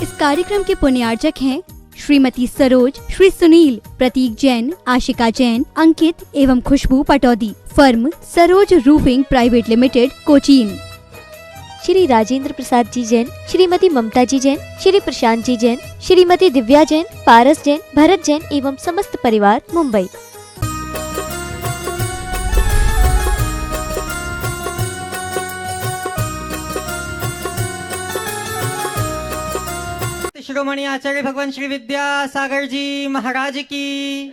इस कार्यक्रम के पुण्यार्चक हैं श्रीमती सरोज, श्री सुनील, प्रतीक जैन, आशिका जैन, अंकित एवं Khushboo Pataudi. Firm Saroj roofing private limited, Cochin. Shri Rajendra Prasad ji Jain, Shrimati Mamta ji Jain, Shri Prashant ji Jain, Shrimati Divya Jain, Paras Jain, Bharat Jain एवं समस्त परिवार, मुंबई। शिरोमणि आचार्य भगवान श्री विद्यासागर जी महाराज की,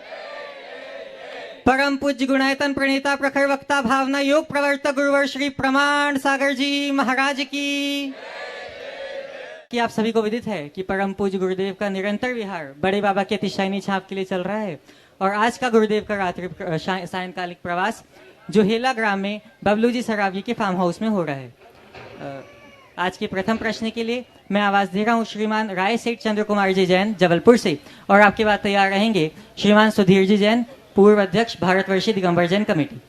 परम पूज्य गुणायतन प्रणेता प्रखर वक्ता भावना योग प्रवर्तक गुरुवर श्री प्रमाण सागर जी महाराज की। कि आप सभी को विदित है कि परम पूज्य गुरुदेव का निरंतर विहार बड़े बाबा की अतिशायनी छाप के लिए चल रहा है और आज का गुरुदेव का रात्रि सायंकालिक प्रवास जो हेला ग्राम में बबलू जी सरावगी के फार्म हाउस में हो रहा है। आज के प्रथम प्रश्न के लिए मैं आवाज दे रहा हूं श्रीमान राय सेठ चंद्र कुमार जी जैन, जबलपुर से, और आपके बाद तैयार रहेंगे श्रीमान सुधीर जी जैन, पूर्व अध्यक्ष भारतवर्षीय दिगंबर जैन कमेटी।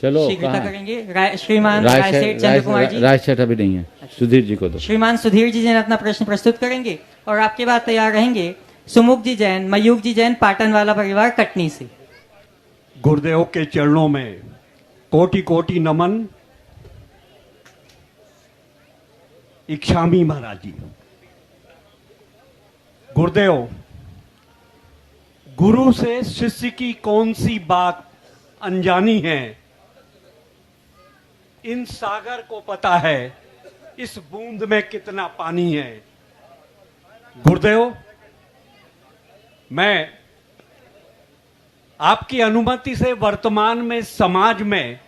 चलो शीघ्रता करेंगे श्रीमान राय सेठ चंद्र कुमार जी। राय सेठ अभी नहीं है, सुधीर जी को दो। श्रीमान सुधीर जी जैन अपना प्रश्न प्रस्तुत करेंगे और आपके बाद तैयार रहेंगे सुमुख जी जैन, मयूख जी जैन, पाटन वाला परिवार, कटनी से। गुरुदेव के चरणों में कोटि कोटि नमन। इच्छामी महाराज जी, गुरुदेव, गुरु से शिष्य की कौन सी बात अनजानी है, इन सागर को पता है इस बूंद में कितना पानी है। गुरुदेव, मैं आपकी अनुमति से वर्तमान में समाज में,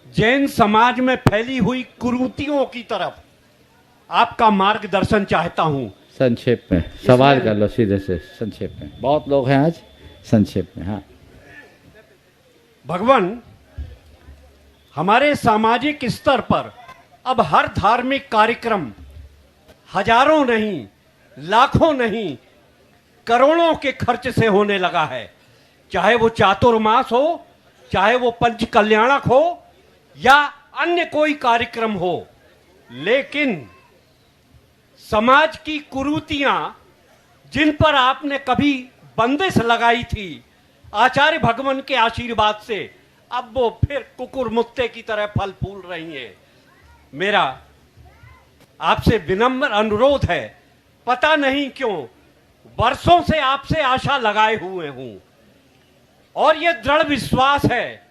जैन समाज में फैली हुई कुरीतियों की तरफ आपका मार्गदर्शन चाहता हूं। संक्षेप में सवाल कर लो, सीधे से संक्षेप में, बहुत लोग हैं आज, संक्षेप में। हाँ भगवान, हमारे सामाजिक स्तर पर अब हर धार्मिक कार्यक्रम हजारों नहीं, लाखों नहीं, करोड़ों के खर्च से होने लगा है। चाहे वो चातुर्मास हो, चाहे वो पंच कल्याणक हो या अन्य कोई कार्यक्रम हो, लेकिन समाज की कुरीतियां जिन पर आपने कभी बंदिश लगाई थी, आचार्य भगवान के आशीर्वाद से अब वो फिर कुकुर मुत्ते की तरह फल फूल रही हैं। मेरा आपसे विनम्र अनुरोध है, पता नहीं क्यों वर्षों से आपसे आशा लगाए हुए हूं और यह दृढ़ विश्वास है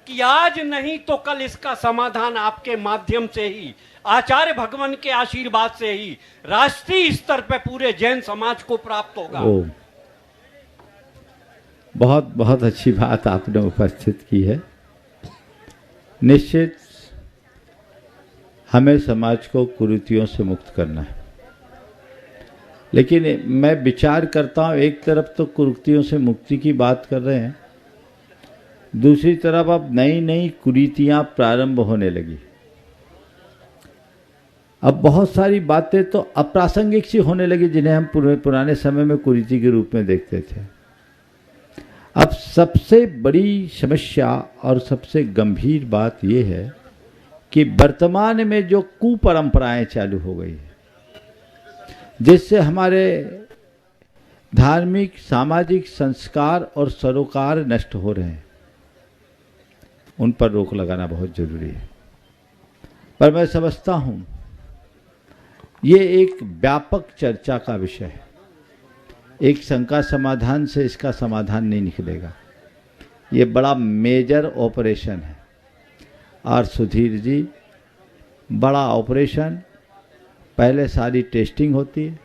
कि आज नहीं तो कल इसका समाधान आपके माध्यम से ही, आचार्य भगवान के आशीर्वाद से ही राष्ट्रीय स्तर पर पूरे जैन समाज को प्राप्त होगा। बहुत बहुत अच्छी बात आपने उपस्थित की है। निश्चित हमें समाज को कुरीतियों से मुक्त करना है, लेकिन मैं विचार करता हूं, एक तरफ तो कुरीतियों से मुक्ति की बात कर रहे हैं, दूसरी तरफ अब नई नई कुरीतियां प्रारंभ होने लगी। अब बहुत सारी बातें तो अप्रासंगिक सी होने लगी जिन्हें हम पुराने समय में कुरीति के रूप में देखते थे। अब सबसे बड़ी समस्या और सबसे गंभीर बात यह है कि वर्तमान में जो कुपरंपराएं चालू हो गई है, जिससे हमारे धार्मिक, सामाजिक संस्कार और सरोकार नष्ट हो रहे हैं, उन पर रोक लगाना बहुत जरूरी है। पर मैं समझता हूं ये एक व्यापक चर्चा का विषय है। एक शंका समाधान से इसका समाधान नहीं निकलेगा। ये बड़ा मेजर ऑपरेशन है और सुधीर जी, बड़ा ऑपरेशन, पहले सारी टेस्टिंग होती है,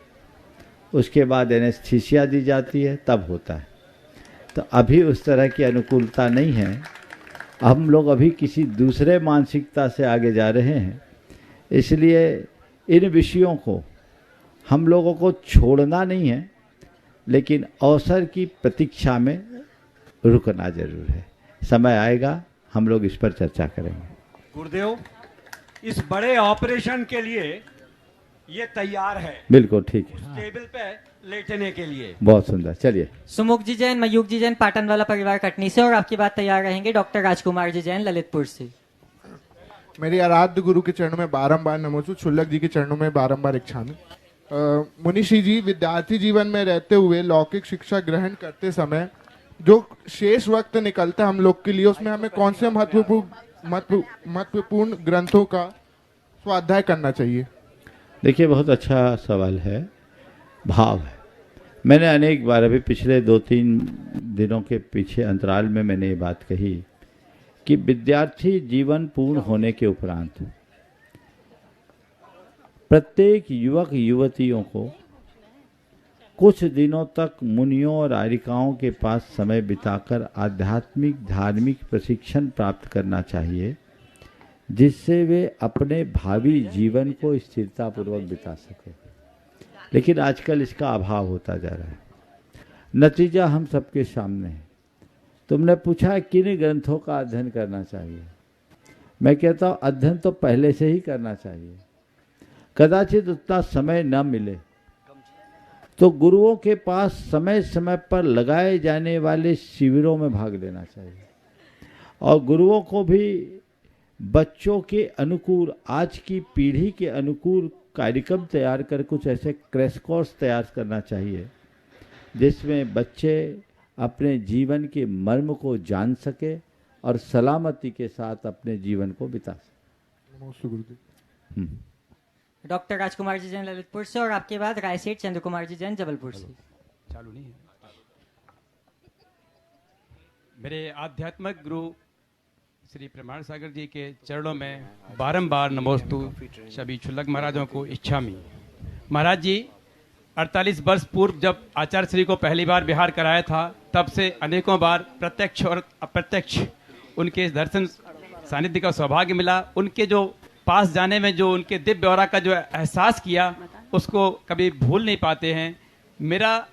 उसके बाद एनेस्थीसिया दी जाती है, तब होता है। तो अभी उस तरह की अनुकूलता नहीं है। हम लोग अभी किसी दूसरे मानसिकता से आगे जा रहे हैं, इसलिए इन विषयों को हम लोगों को छोड़ना नहीं है, लेकिन अवसर की प्रतीक्षा में रुकना जरूर है। समय आएगा, हम लोग इस पर चर्चा करेंगे। गुरुदेव, इस बड़े ऑपरेशन के लिए ये तैयार है। बिल्कुल ठीक है, टेबल पे लेटने के लिए। बहुत सुंदर। चलिए सुमुख जी जैन, मयूख जी जैन, पाटन वाला परिवार, कटनी से, और आपकी बात तैयार रहेंगे डॉक्टर राजकुमार जी जैन, ललितपुर से। मेरी आराध्य गुरु के चरणों में बारंबार नमोस्तु, क्षुल्लक जी के चरणों में बारंबार इच्छामि। मुनिषी जी, विद्यार्थी जीवन में रहते हुए लौकिक शिक्षा ग्रहण करते समय जो शेष वक्त निकलता है हम लोग के लिए, उसमें हमें कौन से महत्वपूर्ण ग्रंथों का स्वाध्याय करना चाहिए? देखिए, बहुत अच्छा सवाल है, भाव है। मैंने अनेक बार, अभी पिछले 2-3 दिनों के पीछे अंतराल में मैंने ये बात कही कि विद्यार्थी जीवन पूर्ण होने के उपरांत प्रत्येक युवक युवतियों को कुछ दिनों तक मुनियों और आर्यिकाओं के पास समय बिताकर आध्यात्मिक धार्मिक प्रशिक्षण प्राप्त करना चाहिए, जिससे वे अपने भावी जीवन को स्थिरतापूर्वक बिता सकें। लेकिन आजकल इसका अभाव होता जा रहा है। नतीजा हम सबके सामने है। तुमने पूछा किन ग्रंथों का अध्ययन करना चाहिए। मैं कहता हूँ अध्ययन तो पहले से ही करना चाहिए। कदाचित उतना समय न मिले तो गुरुओं के पास समय समय पर लगाए जाने वाले शिविरों में भाग लेना चाहिए, और गुरुओं को भी बच्चों के अनुकूल, आज की पीढ़ी के अनुकूल कार्यक्रम तैयार कर कुछ ऐसे क्रैश कोर्स तैयार करना चाहिए जिसमें बच्चे अपने जीवन के मर्म को जान सके और सलामती के साथ अपने जीवन को बिता सके। नमोस्तु गुरुदेव। डॉक्टर राजकुमार जी जैन ललितपुर से, और आपके बाद रायसेठ चंद्र कुमार जी जैन जबलपुर से। चालू नहीं है। मेरे आध्यात्मिक गुरु श्री प्रमाण सागर जी के चरणों में बारंबार नमोस्तु, सभी क्षुल्लक महाराजों को इच्छामि। महाराज जी, 48 वर्ष पूर्व जब आचार्य श्री को पहली बार विहार कराया था, तब से अनेकों बार प्रत्यक्ष और अप्रत्यक्ष उनके दर्शन सानिध्य का सौभाग्य मिला। उनके जो पास जाने में जो उनके दिव्य औरा का जो एहसास किया, उसको कभी भूल नहीं पाते हैं। मेरा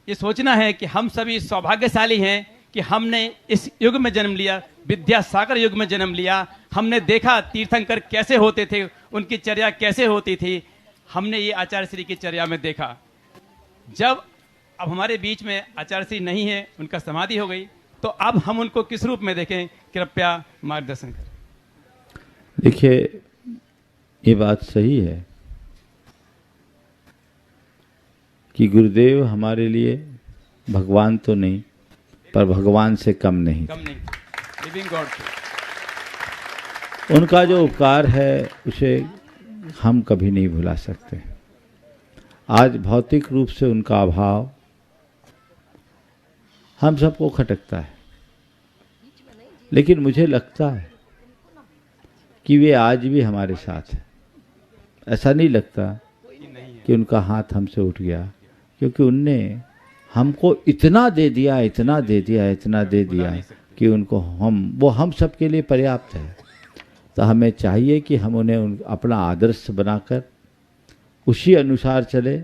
ये सोचना है कि हम सभी सौभाग्यशाली हैं कि हमने इस युग में जन्म लिया, विद्यासागर युग में जन्म लिया। हमने देखा तीर्थंकर कैसे होते थे, उनकी चर्या कैसे होती थी। हमने ये आचार्य श्री की चर्या में देखा। जब अब हमारे बीच में आचार्य श्री नहीं है, उनका समाधि हो गई, तो अब हम उनको किस रूप में देखें, कृपया मार्गदर्शन करें। देखिए, ये बात सही है कि गुरुदेव हमारे लिए भगवान तो नहीं, पर भगवान से कम नहीं। Living God. उनका जो उपकार है उसे हम कभी नहीं भुला सकते। आज भौतिक रूप से उनका अभाव हम सबको खटकता है, लेकिन मुझे लगता है कि वे आज भी हमारे साथ हैं। ऐसा नहीं लगता कि उनका हाथ हमसे उठ गया, क्योंकि उनने हमको इतना दे दिया, इतना दे दिया, इतना दे दिया कि उनको वो हम सब के लिए पर्याप्त है। तो हमें चाहिए कि हम उन्हें अपना आदर्श बनाकर उसी अनुसार चले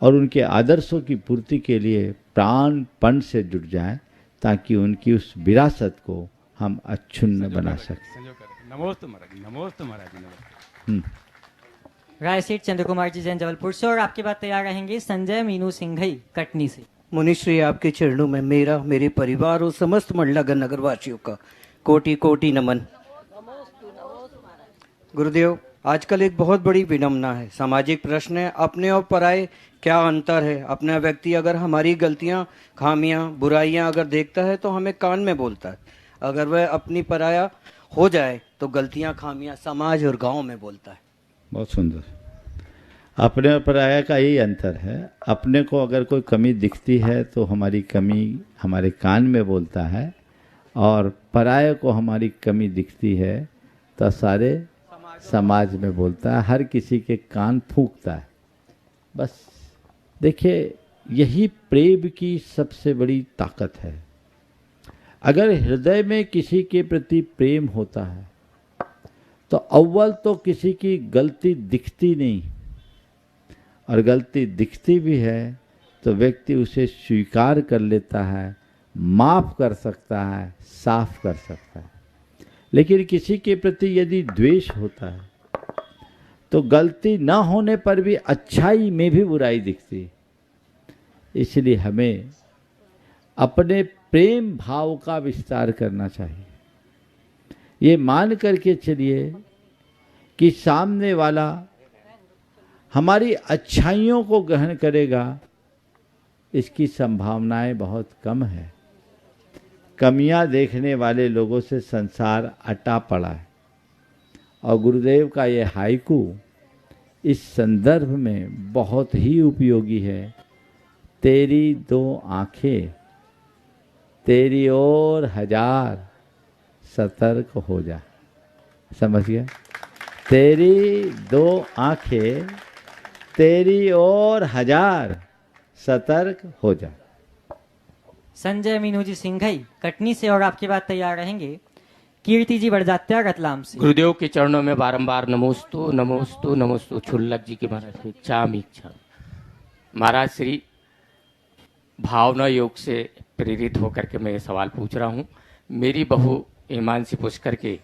और उनके आदर्शों की पूर्ति के लिए प्राणपण से जुट जाएं, ताकि उनकी उस विरासत को हम अक्षुण्ण बना सकें। नमोस्तु महाराज, नमोस्तु महाराज। रायसेठ चंद्र कुमार जी जैन जबलपुर से, और आपके बाद तैयार रहेंगे संजय मीनू सिंघई कटनी से। मुनिश्री, आपके चरणों में मेरा, मेरे परिवार और समस्त मंडलागण नगरवासियों का कोटि कोटि नमन। गुरुदेव, आजकल एक बहुत बड़ी विडंबना है, सामाजिक प्रश्न है, अपने और पराये क्या अंतर है। अपना व्यक्ति अगर हमारी गलतियां, खामियां, बुराइयां अगर देखता है तो हमें कान में बोलता है। अगर वह अपनी पराया हो जाए तो गलतियां, खामियां समाज और गांव में बोलता है। बहुत सुंदर। अपने और पराया का यही अंतर है। अपने को अगर कोई कमी दिखती है तो हमारी कमी हमारे कान में बोलता है, और पराये को हमारी कमी दिखती है तो सारे समाज में बोलता है, हर किसी के कान फूंकता है। बस देखिए, यही प्रेम की सबसे बड़ी ताकत है। अगर हृदय में किसी के प्रति प्रेम होता है तो अव्वल तो किसी की गलती दिखती नहीं, और गलती दिखती भी है तो व्यक्ति उसे स्वीकार कर लेता है, माफ कर सकता है, साफ कर सकता है। लेकिन किसी के प्रति यदि द्वेष होता है तो गलती न होने पर भी अच्छाई में भी बुराई दिखती है। इसलिए हमें अपने प्रेम भाव का विस्तार करना चाहिए। ये मान करके चलिए कि सामने वाला हमारी अच्छाइयों को ग्रहण करेगा, इसकी संभावनाएं बहुत कम है। कमियां देखने वाले लोगों से संसार अटा पड़ा है। और गुरुदेव का ये हाइकू इस संदर्भ में बहुत ही उपयोगी है। तेरी दो आंखें तेरी ओर हजार, सतर्क हो जा। समझ गया? तेरी दो आंखें तेरी ओर हजार, सतर्क हो जा। संजय मीनूजी सिंघई कटनी से और आपके बाद तैयार रहेंगे कीर्ति जी बड़जात्या रतलाम से। गुरुदेव के चरणों में बारंबार नमोस्तु नमोस्तु नमोस्तु। छुल्लक जी के महाराज से इच्छा महाराज श्री भावना योग से प्रेरित होकर के मैं ये सवाल पूछ रहा हूँ। मेरी बहू हिमांशी पुष्कर के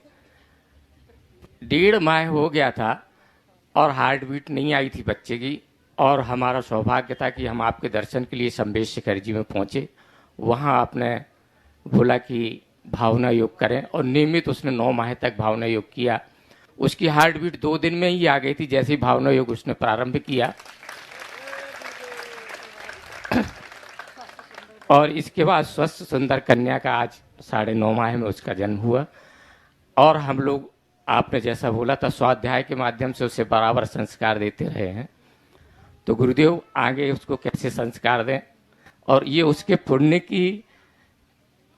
1.5 माह हो गया था और हार्ट बीट नहीं आई थी बच्चे की, और हमारा सौभाग्य था कि हम आपके दर्शन के लिए संवेश शिखर जी में पहुँचे। वहाँ आपने बोला कि भावना योग करें, और नियमित उसने 9 माह तक भावना योग किया। उसकी हार्ट बीट 2 दिन में ही आ गई थी जैसे ही भावना योग उसने प्रारंभ किया। और इसके बाद स्वस्थ सुंदर कन्या का आज 9.5 माह में उसका जन्म हुआ। और हम लोग आपने जैसा बोला था स्वाध्याय के माध्यम से उसे बराबर संस्कार देते रहे हैं। तो गुरुदेव आगे उसको कैसे संस्कार दें, और ये उसके पुण्य की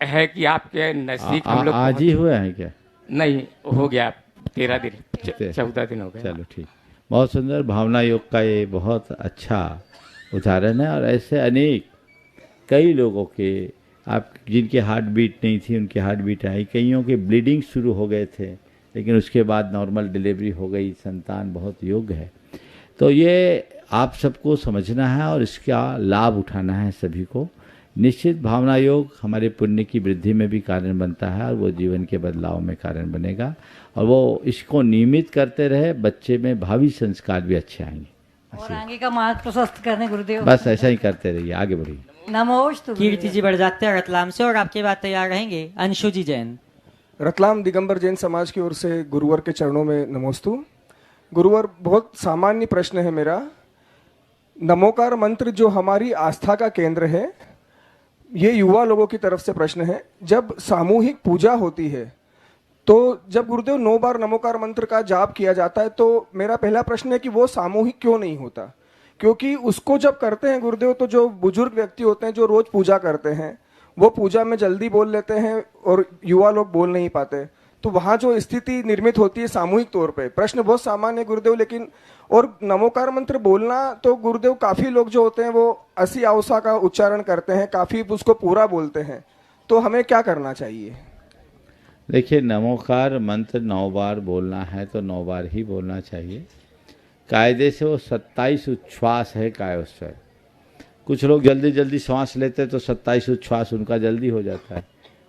है कि आपके नजदीक हम लोग आज ही हुआ है क्या? नहीं, हो गया 13 दिन 14 दिन हो गए। चलो ठीक, बहुत सुंदर। भावना योग का ये बहुत अच्छा उदाहरण है। और ऐसे अनेक कई लोगों के आप जिनकी हार्ट बीट नहीं थी उनकी हार्ट बीट आई, कईयों के ब्लीडिंग शुरू हो गए थे लेकिन उसके बाद नॉर्मल डिलीवरी हो गई, संतान बहुत योग्य है। तो ये आप सबको समझना है और इसका लाभ उठाना है सभी को। निश्चित भावना योग हमारे पुण्य की वृद्धि में भी कारण बनता है और वो जीवन के बदलाव में कारण बनेगा, और वो इसको नियमित करते रहे, बच्चे में भावी संस्कार भी अच्छे आएंगे और आगे का मार्ग प्रशस्त करने गुरुदेव। बस ऐसा ही करते रहिए, आगे बढ़िए। नमोस्तु कीर्ति जी बड़जात्या रतलाम से और आपके बाद तैयार रहेंगे अंशु जी जैन। रतलाम दिगंबर जैन समाज की ओर से गुरुवर के चरणों में नमोस्तु। गुरुवर, बहुत सामान्य प्रश्न है मेरा। नमोकार मंत्र जो हमारी आस्था का केंद्र है, ये युवा लोगों की तरफ से प्रश्न है। जब सामूहिक पूजा होती है तो जब गुरुदेव 9 बार नमोकार मंत्र का जाप किया जाता है, तो मेरा पहला प्रश्न है कि वो सामूहिक क्यों नहीं होता? क्योंकि उसको जब करते हैं गुरुदेव, तो जो बुजुर्ग व्यक्ति होते हैं जो रोज पूजा करते हैं वो पूजा में जल्दी बोल लेते हैं और युवा लोग बोल नहीं पाते। तो वहाँ जो स्थिति निर्मित होती है सामूहिक तौर पे, प्रश्न बहुत सामान्य है गुरुदेव। लेकिन और नमोकार मंत्र बोलना तो गुरुदेव काफ़ी लोग जो होते हैं वो 80 आवसा का उच्चारण करते हैं, काफ़ी उसको पूरा बोलते हैं। तो हमें क्या करना चाहिए? देखिए, नमोकार मंत्र 9 बार बोलना है तो 9 बार ही बोलना चाहिए। कायदे से वो 27 उच्छ्वास है कायोस्वर। कुछ लोग जल्दी जल्दी श्वास लेते हैं तो 27 उच्छ्वास उनका जल्दी हो जाता है।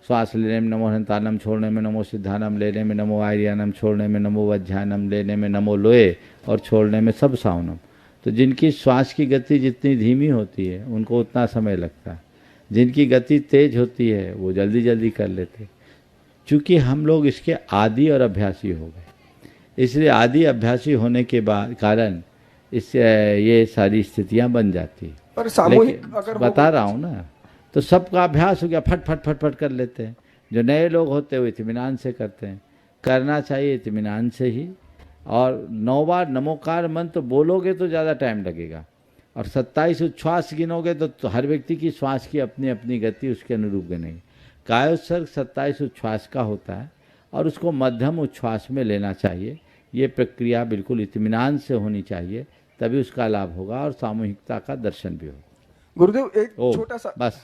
श्वास लेने में नमो हंतानम, छोड़ने में नमो सिद्धानम, लेने में नमो आर्यानम, छोड़ने में नमो वज्जानम, लेने में नमो लोए और छोड़ने में सब सावनम। तो जिनकी श्वास की गति जितनी धीमी होती है उनको उतना समय लगता है, जिनकी गति तेज होती है वो जल्दी जल्दी कर लेते। चूँकि हम लोग इसके आदी और अभ्यासी हो गए, इसलिए आदि अभ्यासी होने के बाद कारण इस ये सारी स्थितियाँ बन जाती है। पर सामूहिक अगर बता रहा हूँ ना, तो सबका अभ्यास हो गया, फट फट फट फट कर लेते हैं। जो नए लोग होते हैं वो इत्मीनान से करते हैं। करना चाहिए इत्मीनान से ही। और 9 बार नमोकार मंत्र बोलोगे तो ज़्यादा टाइम लगेगा, और 27 उच्छ्वास गिनोगे तो हर व्यक्ति की श्वास की अपनी अपनी गति उसके अनुरूप गिनेगी। कायोत्सर्ग 27 उच्छ्वास का होता है और उसको मध्यम उच्छ्वास में लेना चाहिए। ये प्रक्रिया बिल्कुल इत्मीनान से होनी चाहिए, तभी उसका लाभ होगा और सामूहिकता का दर्शन भी होगा। गुरुदेव एक छोटा सा बस।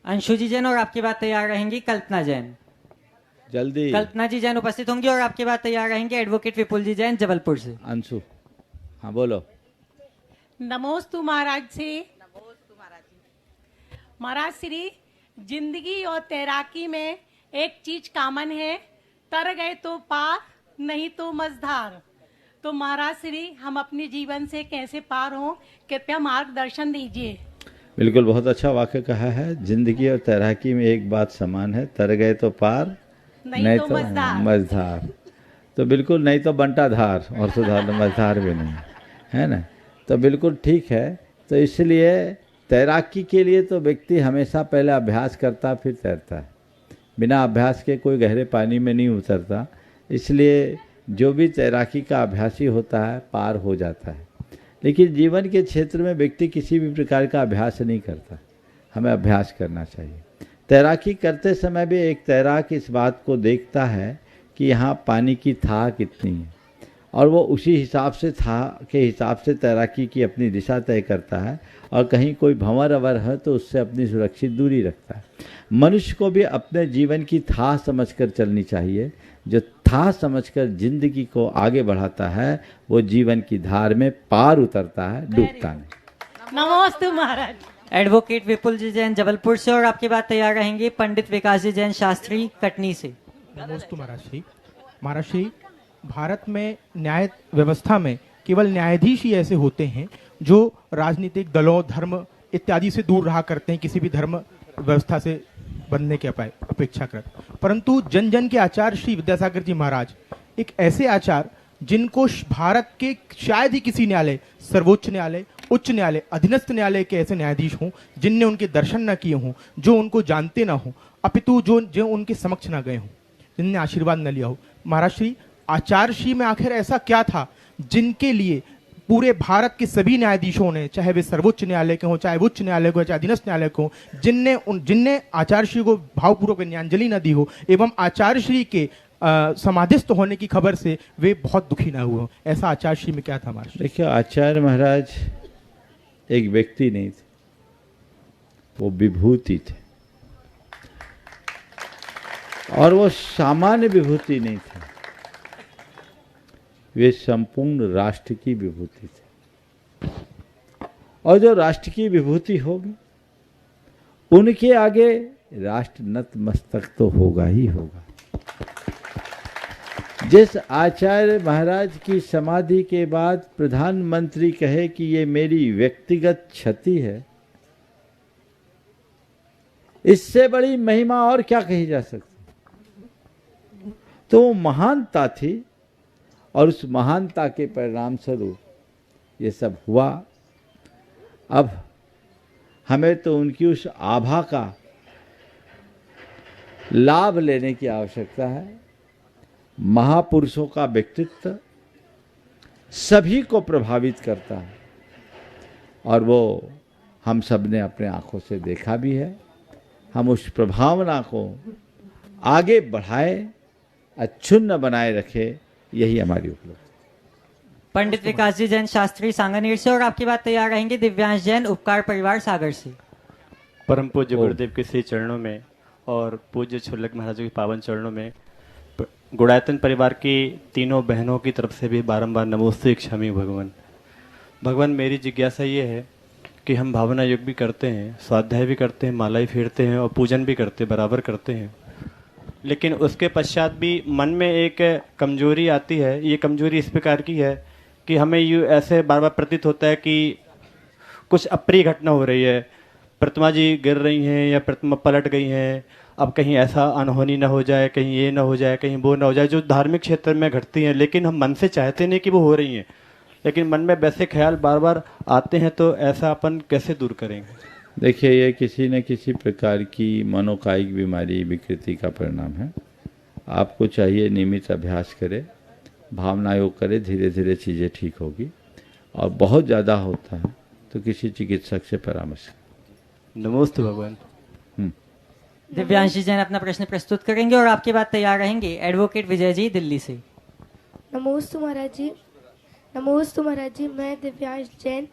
अंशु जी जैन और आपके बाद तैयार रहेंगी कल्पना जैन। जल्दी। कल्पना जी जैन उपस्थित होंगी और आपके बाद तैयार रहेंगे एडवोकेट विपुल जी जैन जबलपुर से। अंशु, हाँ बोलो। नमोस्तु महाराज से। महाराज श्री, जिंदगी और तैराकी में एक चीज कॉमन है, तर गए तो पार नहीं तो मझधार। तो महाराज श्री, हम अपने जीवन से कैसे पार हों, कृपया मार्गदर्शन दीजिए। बिल्कुल, बहुत अच्छा वाक्य कहा है। जिंदगी और तैराकी में एक बात समान है, तर गए तो पार नहीं तो मझधार। तो बिल्कुल, नहीं तो बंटा धार और सुधार मझधार भी नहीं, है ना। तो बिल्कुल ठीक है। तो इसलिए तैराकी के लिए तो व्यक्ति हमेशा पहले अभ्यास करता फिर तैरता है। बिना अभ्यास के कोई गहरे पानी में नहीं उतरता। इसलिए जो भी तैराकी का अभ्यासी होता है पार हो जाता है। लेकिन जीवन के क्षेत्र में व्यक्ति किसी भी प्रकार का अभ्यास नहीं करता। हमें अभ्यास करना चाहिए। तैराकी करते समय भी एक तैराक इस बात को देखता है कि यहाँ पानी की थाह कितनी है, और वो उसी हिसाब से थाह के हिसाब से तैराकी की अपनी दिशा तय करता है, और कहीं कोई भंवर अवर है तो उससे अपनी सुरक्षित दूरी रखता है। मनुष्य को भी अपने जीवन की थाह समझकर चलनी चाहिए। जो थाह समझकर जिंदगी को आगे बढ़ाता है वो जीवन की धार में पार उतरता है, डूबता नहीं। नमस्ते महाराज। एडवोकेट विपुल जी जैन जबलपुर से, और आपकी बात तैयार रहेंगे पंडित विकास जी जैन शास्त्री कटनी से। नमस्ते महाराज श्री। महाराज श्री, भारत में न्याय व्यवस्था में केवल न्यायाधीश ही ऐसे होते हैं जो राजनीतिक दलों, धर्म इत्यादि से दूर रहा करते हैं, किसी भी धर्म व्यवस्था से बनने के अपेक्षाकृत। परंतु जन जन के आचार्य श्री विद्यासागर जी महाराज एक ऐसे आचार्य जिनको भारत के शायद ही किसी न्यायालय, सर्वोच्च न्यायालय, उच्च न्यायालय, अधीनस्थ न्यायालय के ऐसे न्यायाधीश हों जिनने उनके दर्शन न किए हों, जो उनको जानते ना हों, अपितु जो उनके समक्ष न गए हों, जिनने आशीर्वाद न लिया हो। महाराज श्री, आचार्य श्री में आखिर ऐसा क्या था जिनके लिए पूरे भारत के सभी न्यायाधीशों ने, चाहे वे सर्वोच्च न्यायालय के हों, चाहे उच्च न्यायालय के हों, चाहे अधीनस्थ न्यायालय के हों, जिनने आचार्य श्री को भावपूर्वक न्यायाञ्जलि न दी हो, एवं आचार्य श्री के समाधिस्थ होने की खबर से वे बहुत दुखी ना हुए हो, ऐसा आचार्य श्री में क्या था महाराज? देखिए, आचार्य महाराज एक व्यक्ति नहीं थे, वो विभूति थे, और वो सामान्य विभूति नहीं थे, वे संपूर्ण राष्ट्र की विभूति थे। और जो राष्ट्र की विभूति होगी उनके आगे राष्ट्र नतमस्तक तो होगा ही होगा। जिस आचार्य महाराज की समाधि के बाद प्रधानमंत्री कहे कि ये मेरी व्यक्तिगत क्षति है, इससे बड़ी महिमा और क्या कही जा सकती। तो महानता थी, और उस महानता के परिणाम स्वरूप ये सब हुआ। अब हमें तो उनकी उस आभा का लाभ लेने की आवश्यकता है। महापुरुषों का व्यक्तित्व सभी को प्रभावित करता है, और वो हम सब ने अपने आंखों से देखा भी है। हम उस प्रभावना को आगे बढ़ाए, अक्षुण्ण बनाए रखे, यही हमारी उपलब्धि। पंडित विकास जी जैन शास्त्री सांगानेर से, और आपकी बात तैयार रहेंगे दिव्यांश जैन उपकार परिवार सागर से। परम पूज्य गुरुदेव के श्री चरणों में और पूज्य छुल्लक महाराज के पावन चरणों में गुणायतन परिवार की तीनों बहनों की तरफ से भी बारंबार नमोस्तु क्षमी भगवान। भगवान, मेरी जिज्ञासा ये है कि हम भावना योग भी करते हैं, स्वाध्याय भी करते हैं, मालाई फेरते हैं और पूजन भी करते, बराबर करते हैं, लेकिन उसके पश्चात भी मन में एक कमजोरी आती है। ये कमजोरी इस प्रकार की है कि हमें यूँ ऐसे बार बार प्रतीत होता है कि कुछ अप्रिय घटना हो रही है, प्रतिमा जी गिर रही हैं या प्रतिमा पलट गई हैं, अब कहीं ऐसा अनहोनी ना हो जाए, कहीं ये ना हो जाए, कहीं वो ना हो जाए, जो धार्मिक क्षेत्र में घटती हैं, लेकिन हम मन से चाहते नहीं कि वो हो रही हैं, लेकिन मन में वैसे ख्याल बार बार आते हैं। तो ऐसा अपन कैसे दूर करेंगे? देखिए, ये किसी न किसी प्रकार की मनोकायिक बीमारी, विकृति का परिणाम है। आपको चाहिए नियमित अभ्यास करें, भावना योग करें, धीरे धीरे चीज़ें ठीक होगी। और बहुत ज़्यादा होता है तो किसी चिकित्सक से परामर्श। नमोस्तु भगवान। दिव्यांशी जैन अपना प्रश्न प्रस्तुत करेंगे, और आपकी बात तैयार रहेंगे एडवोकेट विजय जी दिल्ली से। नमोस्तु महाराज जी। नमोस्तु महाराज जी। मैं दिव्यांश जैन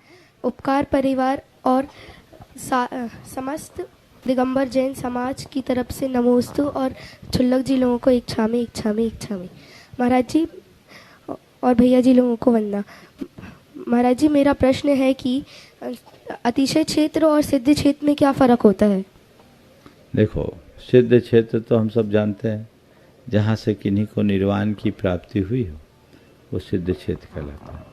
उपकार परिवार और समस्त दिगंबर जैन समाज की तरफ से नमोस्तु, और छुल्लक जी लोगों को एक छामी महाराज जी, और भैया जी लोगों को वंदना। महाराज जी, मेरा प्रश्न है कि अतिशय क्षेत्र और सिद्ध क्षेत्र में क्या फ़र्क होता है? देखो, सिद्ध क्षेत्र तो हम सब जानते हैं, जहाँ से किन्हीं को निर्वाण की प्राप्ति हुई हो वो सिद्ध क्षेत्र कहलाता है।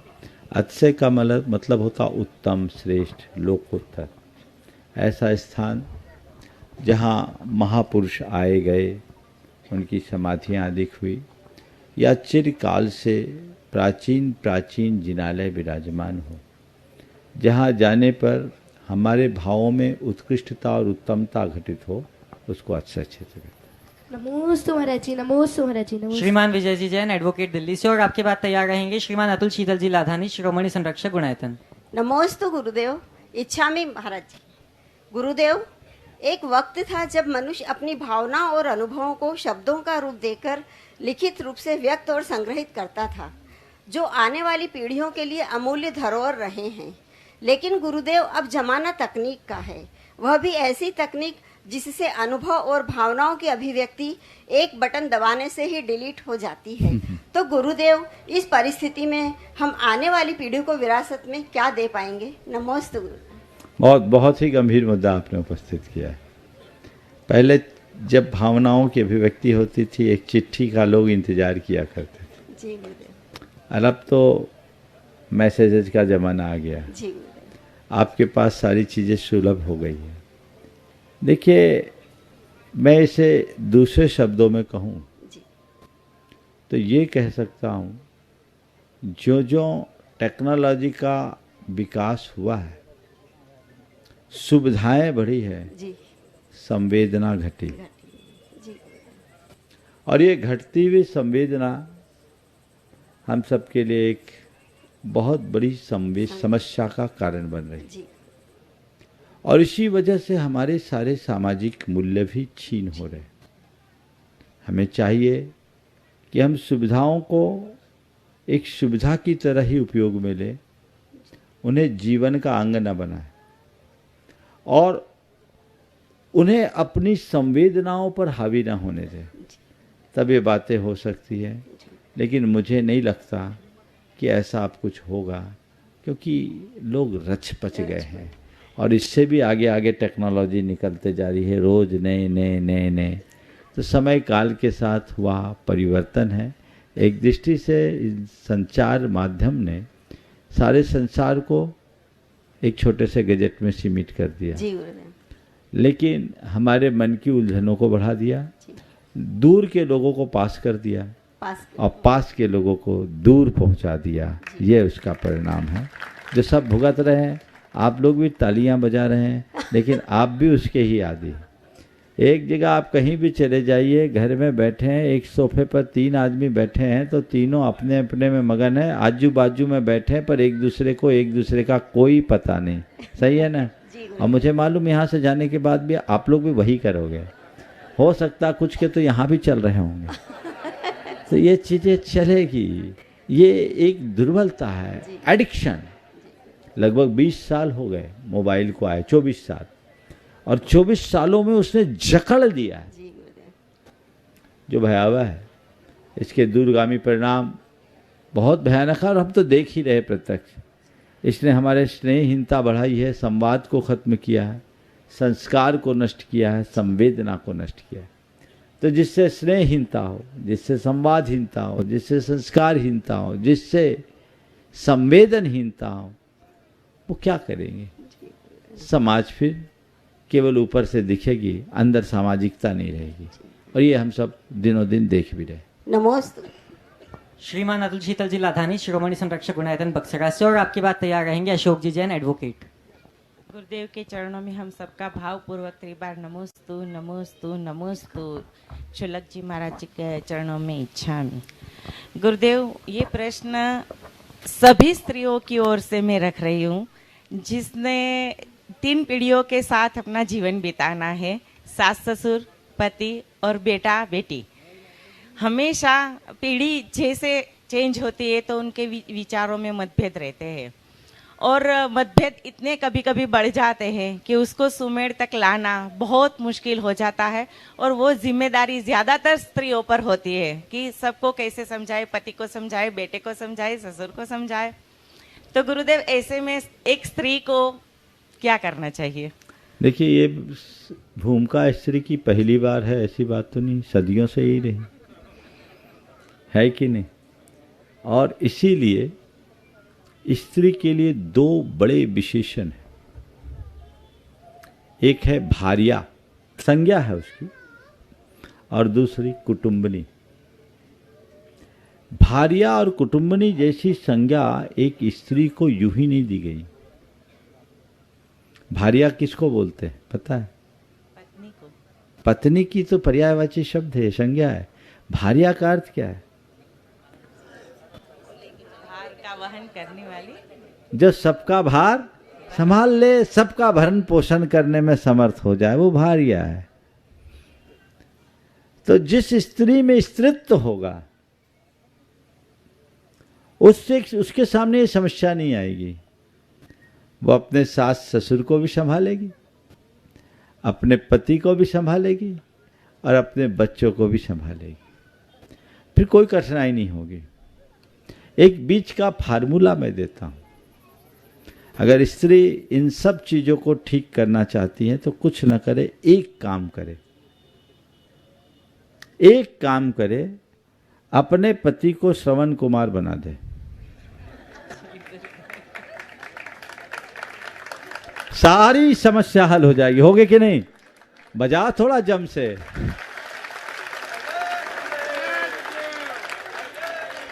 अतिशय का मतलब होता उत्तम, श्रेष्ठ, लोकोत्तर। ऐसा स्थान जहाँ महापुरुष आए गए, उनकी समाधियाँ अधिक हुई, या चिरकाल से प्राचीन प्राचीन जिनालय विराजमान हो, जहाँ जाने पर हमारे भावों में उत्कृष्टता और उत्तमता घटित हो, उसको अच्छे अच्छे से नमोस्तु महाराज जी, नमोस्तु महाराज जी, नमोस्तु। श्रीमान विजय जी जैन, एडवोकेट दिल्ली से, और आपके बाद तैयार रहेंगे श्रीमान अतुल शीतल जी लाधानी, शिरोमणि संरक्षक गुणायतन। नमोस्तु गुरुदेव, इच्छामि महाराज जी। गुरुदेव, एक वक्त था जब मनुष्य अपनी भावना और अनुभवों को शब्दों का रूप देकर लिखित रूप से व्यक्त और संग्रहित करता था, जो आने वाली पीढ़ियों के लिए अमूल्य धरोहर रहे हैं। लेकिन गुरुदेव, अब जमाना तकनीक का है, वह भी ऐसी तकनीक जिससे अनुभव और भावनाओं की अभिव्यक्ति एक बटन दबाने से ही डिलीट हो जाती है। तो गुरुदेव, इस परिस्थिति में हम आने वाली पीढ़ी को विरासत में क्या दे पाएंगे? नमोस्तु गुरु। बहुत ही गंभीर मुद्दा आपने उपस्थित किया है। पहले जब भावनाओं की अभिव्यक्ति होती थी, एक चिट्ठी का लोग इंतजार किया करते थे। जी गुरुदेव। और अब तो मैसेजेस का ज़माना आ गया। जी गुरुदेव। आपके पास सारी चीज़ें सुलभ हो गई हैं। देखिए, मैं इसे दूसरे शब्दों में कहूँ तो ये कह सकता हूँ, जो जो टेक्नोलॉजी का विकास हुआ है, सुविधाएं बढ़ी है, संवेदना घटी। और ये घटती हुई संवेदना हम सबके लिए एक बहुत बड़ी समस्या का कारण बन रही, और इसी वजह से हमारे सारे सामाजिक मूल्य भी क्षीण हो रहे। हमें चाहिए कि हम सुविधाओं को एक सुविधा की तरह ही उपयोग में लें, उन्हें जीवन का अंग न बनाएं और उन्हें अपनी संवेदनाओं पर हावी न होने दें। तब ये बातें हो सकती है। लेकिन मुझे नहीं लगता कि ऐसा अब कुछ होगा, क्योंकि लोग रच पच गए हैं और इससे भी आगे आगे टेक्नोलॉजी निकलते जा रही है, रोज़ नए नए नए नए। तो समय काल के साथ हुआ परिवर्तन है। एक दृष्टि से संचार माध्यम ने सारे संसार को एक छोटे से गैजेट में सीमित कर दिया, लेकिन हमारे मन की उलझनों को बढ़ा दिया, दूर के लोगों को पास कर दिया और पास के लोगों को दूर पहुंचा दिया। ये उसका परिणाम है जो सब भुगत रहे हैं। आप लोग भी तालियां बजा रहे हैं, लेकिन आप भी उसके ही आदी। एक जगह आप कहीं भी चले जाइए, घर में बैठे हैं, एक सोफे पर 3 आदमी बैठे हैं तो तीनों अपने अपने में मगन है, आजू बाजू में बैठे हैं, पर एक दूसरे का कोई पता नहीं। सही है ना? और मुझे मालूम यहाँ से जाने के बाद भी आप लोग भी वही करोगे। हो सकता कुछ के तो यहाँ भी चल रहे होंगे। तो ये चीज़ें चलेगी। ये एक दुर्बलता है, एडिक्शन। लगभग 20 साल हो गए मोबाइल को आए, 24 साल, और 24 सालों में उसने जकड़ दिया है, जो भयावह है। इसके दूरगामी परिणाम बहुत भयानक है और हम तो देख ही रहे प्रत्यक्ष। इसने हमारे स्नेहहीनता बढ़ाई है, संवाद को खत्म किया है, संस्कार को नष्ट किया है, संवेदना को नष्ट किया है। तो जिससे स्नेहहीनता हो, जिससे संवादहीनता हो, जिससे संस्कारहीनता हो, जिससे संवेदनहीनता हो, वो क्या करेंगे? समाज फिर केवल ऊपर से दिखेगी, अंदर सामाजिकता नहीं रहेगी। और ये हम सब दिनों दिन देख भी रहे। नमोस्तु। श्रीमान अतुल शीतल जी लाधानी, शिरोमणि संरक्षक गुणायतन बक्सरा से, और आपके बाद तैयार रहेंगे अशोक जी जैन, एडवोकेट। गुरुदेव के चरणों में हम सबका भावपूर्वक त्रिबार नमोस्तु नमोस्तु नमोस्तु। शुलक जी महाराज जी के चरणों में इच्छा में। गुरुदेव, ये प्रश्न सभी स्त्रियों की ओर से मैं रख रही हूँ, जिसने 3 पीढ़ियों के साथ अपना जीवन बिताना है, सास ससुर, पति और बेटा बेटी। हमेशा पीढ़ी जैसे चेंज होती है तो उनके विचारों में मतभेद रहते हैं, और मतभेद इतने कभी कभी बढ़ जाते हैं कि उसको सुमेड़ तक लाना बहुत मुश्किल हो जाता है। और वो जिम्मेदारी ज़्यादातर स्त्रियों पर होती है कि सबको कैसे समझाए, पति को समझाए, बेटे को समझाए, ससुर को समझाए। तो गुरुदेव, ऐसे में एक स्त्री को क्या करना चाहिए? देखिए, ये भूमिका स्त्री की पहली बार है, ऐसी बात तो नहीं, सदियों से ही रही है कि नहीं। और इसीलिए स्त्री के लिए 2 बड़े विशेषण हैं। एक है भार्या, संज्ञा है उसकी, और दूसरी कुटुंबनी। भार्या और कुटुंबनी जैसी संज्ञा एक स्त्री को यूं ही नहीं दी गई। भार्या किसको बोलते हैं पता है? पत्नी को। पत्नी की तो पर्यायवाची शब्द है, संज्ञा है। भार्या का अर्थ क्या है? भार का वहन करने वाली। जो सबका भार संभाल ले, सबका भरण पोषण करने में समर्थ हो जाए, वो भार्या है। तो जिस स्त्री में स्त्रीत्व होगा उसके सामने ये समस्या नहीं आएगी। वो अपने सास ससुर को भी संभालेगी, अपने पति को भी संभालेगी और अपने बच्चों को भी संभालेगी। फिर कोई कठिनाई नहीं होगी। एक बीच का फार्मूला मैं देता हूं। अगर स्त्री इन सब चीजों को ठीक करना चाहती है तो कुछ न करे, एक काम करे। एक काम करे, अपने पति को श्रवण कुमार बना दे। सारी समस्या हल हो जाएगी। होगे कि नहीं? बजा थोड़ा जम से।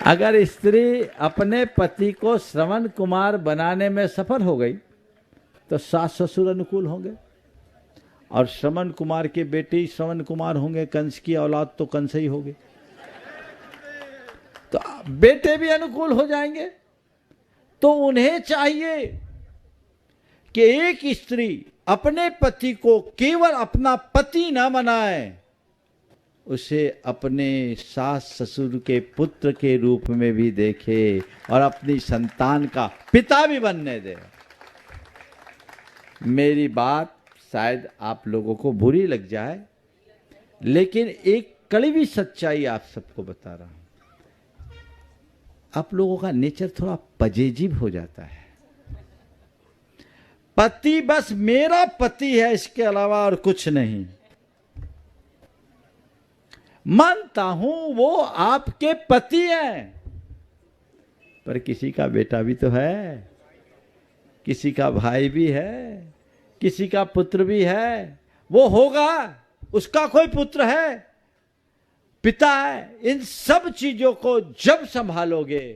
अगर स्त्री अपने पति को श्रवण कुमार बनाने में सफल हो गई तो सास ससुर अनुकूल होंगे, और श्रवण कुमार के बेटे श्रवण कुमार होंगे। कंस की औलाद तो कंस ही होगी, तो बेटे भी अनुकूल हो जाएंगे। तो उन्हें चाहिए कि एक स्त्री अपने पति को केवल अपना पति न बनाए, उसे अपने सास ससुर के पुत्र के रूप में भी देखे और अपनी संतान का पिता भी बनने दे। मेरी बात शायद आप लोगों को बुरी लग जाए, लेकिन एक कड़वी सच्चाई आप सबको बता रहा हूं। आप लोगों का नेचर थोड़ा पजेजिव हो जाता है। पति बस मेरा पति है, इसके अलावा और कुछ नहीं। मानता हूं वो आपके पति हैं, पर किसी का बेटा भी तो है, किसी का भाई भी है, किसी का पुत्र भी है। वो होगा, उसका कोई पुत्र है, पिता है। इन सब चीजों को जब संभालोगे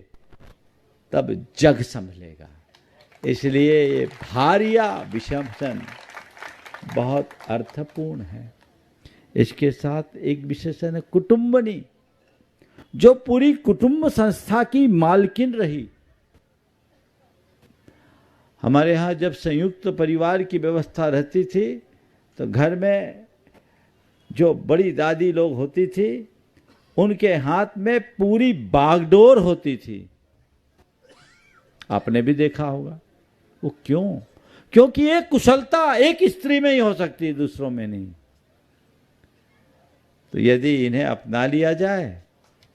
तब जग संभलेगा। इसलिए ये भार्या विषमसन बहुत अर्थपूर्ण है। इसके साथ एक विशेषण है कुटुंबनी, जो पूरी कुटुंब संस्था की मालकिन रही। हमारे यहाँ जब संयुक्त परिवार की व्यवस्था रहती थी तो घर में जो बड़ी दादी लोग होती थी उनके हाथ में पूरी बागडोर होती थी। आपने भी देखा होगा। वो क्यों? क्योंकि एक कुशलता एक स्त्री में ही हो सकती है, दूसरों में नहीं। तो यदि इन्हें अपना लिया जाए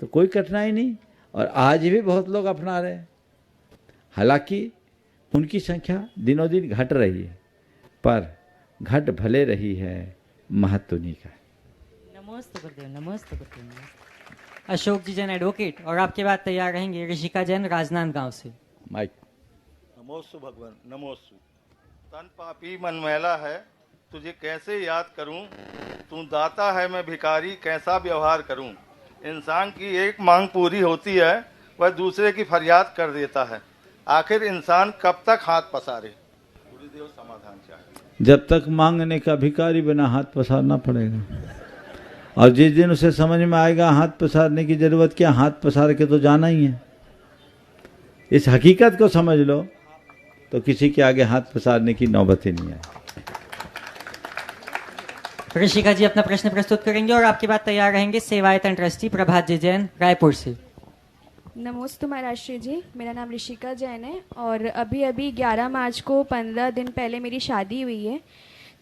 तो कोई कठिनाई नहीं, और आज भी बहुत लोग अपना रहे हैं। हालांकि उनकी संख्या दिनों दिन घट रही है, पर घट भले रही है, महत्व नहीं का। नमस्ते गुरुदेव, नमस्ते गुरुदेव। अशोक जी जैन एडवोकेट, और आपके बाद तैयार रहेंगे ऋषिका जैन राजनांदगांव से। माइक। नमोस्तु भगवान, नमोस्तु। तन पापी मन मैला है, तुझे कैसे याद करूं? तू दाता है, मैं भिखारी, कैसा व्यवहार करूं? इंसान की एक मांग पूरी होती है, वह दूसरे की फरियाद कर देता है। आखिर इंसान कब तक हाथ पसारे? गुरुदेव समाधान चाहिए। जब तक मांगने का भिखारी बना हाथ पसारना पड़ेगा, और जिस दिन उसे समझ में आएगा हाथ पसारने की जरूरत क्या, हाथ पसार के तो जाना ही है। इस हकीकत को समझ लो तो किसी के आगे हाथ पसारने की नौबत ही नहीं है। ऋषिका जी अपना प्रश्न प्रस्तुत करेंगे, और आपके बाद तैयार रहेंगे सेवायतन ट्रस्टी प्रभात जी जैन रायपुर से। नमोस्तु महाराज श्री जी, मेरा नाम ऋषिका जैन है, और अभी 11 मार्च को 15 दिन पहले मेरी शादी हुई है।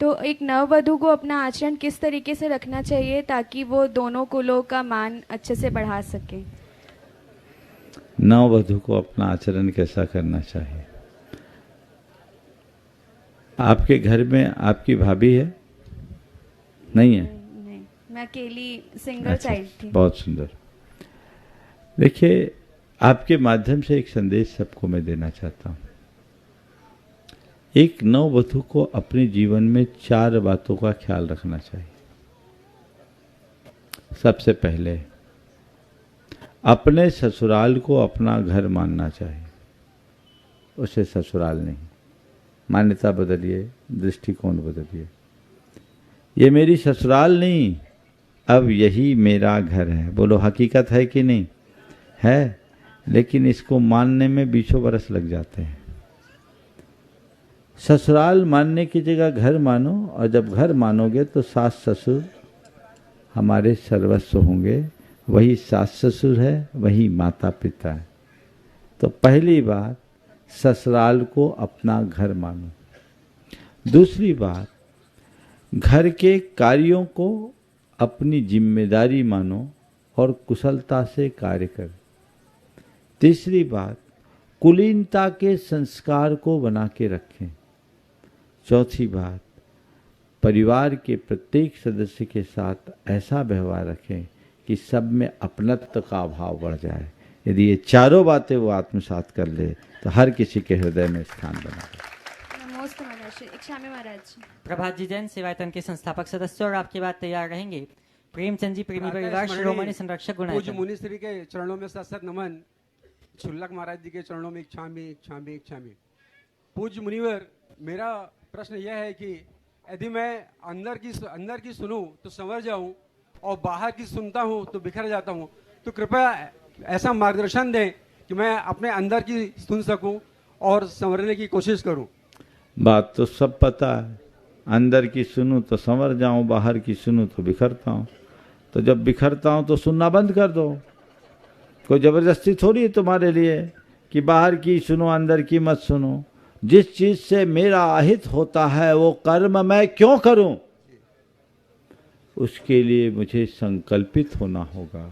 तो एक नववधू को अपना आचरण किस तरीके से रखना चाहिए ताकि वो दोनों कुलों का मान अच्छे से बढ़ा सके? नववधू को अपना आचरण कैसा करना चाहिए? आपके घर में आपकी भाभी है? नहीं है? नहीं, मैं अकेली सिंगल चाइल्ड थी। बहुत सुंदर। देखिए, आपके माध्यम से एक संदेश सबको मैं देना चाहता हूँ। एक नववधू को अपने जीवन में 4 बातों का ख्याल रखना चाहिए। सबसे पहले, अपने ससुराल को अपना घर मानना चाहिए, उसे ससुराल नहीं। मान्यता बदलिए, दृष्टिकोण बदलिए। ये मेरी ससुराल नहीं, अब यही मेरा घर है। बोलो हकीकत है कि नहीं है? लेकिन इसको मानने में 20 बरस लग जाते हैं। ससुराल मानने की जगह घर मानो, और जब घर मानोगे तो सास ससुर हमारे सर्वस्व होंगे। वही सास ससुर है, वही माता पिता है। तो पहली बात, ससुराल को अपना घर मानो। दूसरी बात, घर के कार्यों को अपनी जिम्मेदारी मानो और कुशलता से कार्य करो। तीसरी बात, कुलीनता के संस्कार को बना के रखें। चौथी बात, परिवार के प्रत्येक सदस्य के साथ ऐसा व्यवहार रखें कि सब में अपनत्व का भाव बढ़ जाए। यदि ये चारों बातें वो आत्मसात कर ले तो हर किसी के हृदय में स्थान बना ले। नमोस्तु महाराज। इच्छा में महाराज। प्रभात जी जैन सेवायतन के संस्थापक सदस्य और आपके बाद तैयार रहेंगे प्रेमचंद जी, प्रेमी परिवार, शिरोमणि संरक्षक पूज्य गुणायतन। मुनिश्री के चरणों में सत नमन। क्षुल्लक महाराज जी के चरणों में इच्छामी। पूज्य मुनिवर, मेरा प्रश्न यह है कि यदि मैं अंदर की सुनूं तो संवर जाऊं और बाहर की सुनता हूं तो बिखर जाता हूं, तो कृपया ऐसा मार्गदर्शन दें कि मैं अपने अंदर की सुन सकूं और संवरने की कोशिश करूं। बात तो सब पता है, अंदर की सुनूं तो संवर जाऊं, बाहर की सुनूं तो बिखरता हूं। तो जब बिखरता हूं तो सुनना बंद कर दो। कोई जबरदस्ती थोड़ी है तुम्हारे लिए कि बाहर की सुनो अंदर की मत सुनो। जिस चीज से मेरा अहित होता है वो कर्म मैं क्यों करूं? उसके लिए मुझे संकल्पित होना होगा,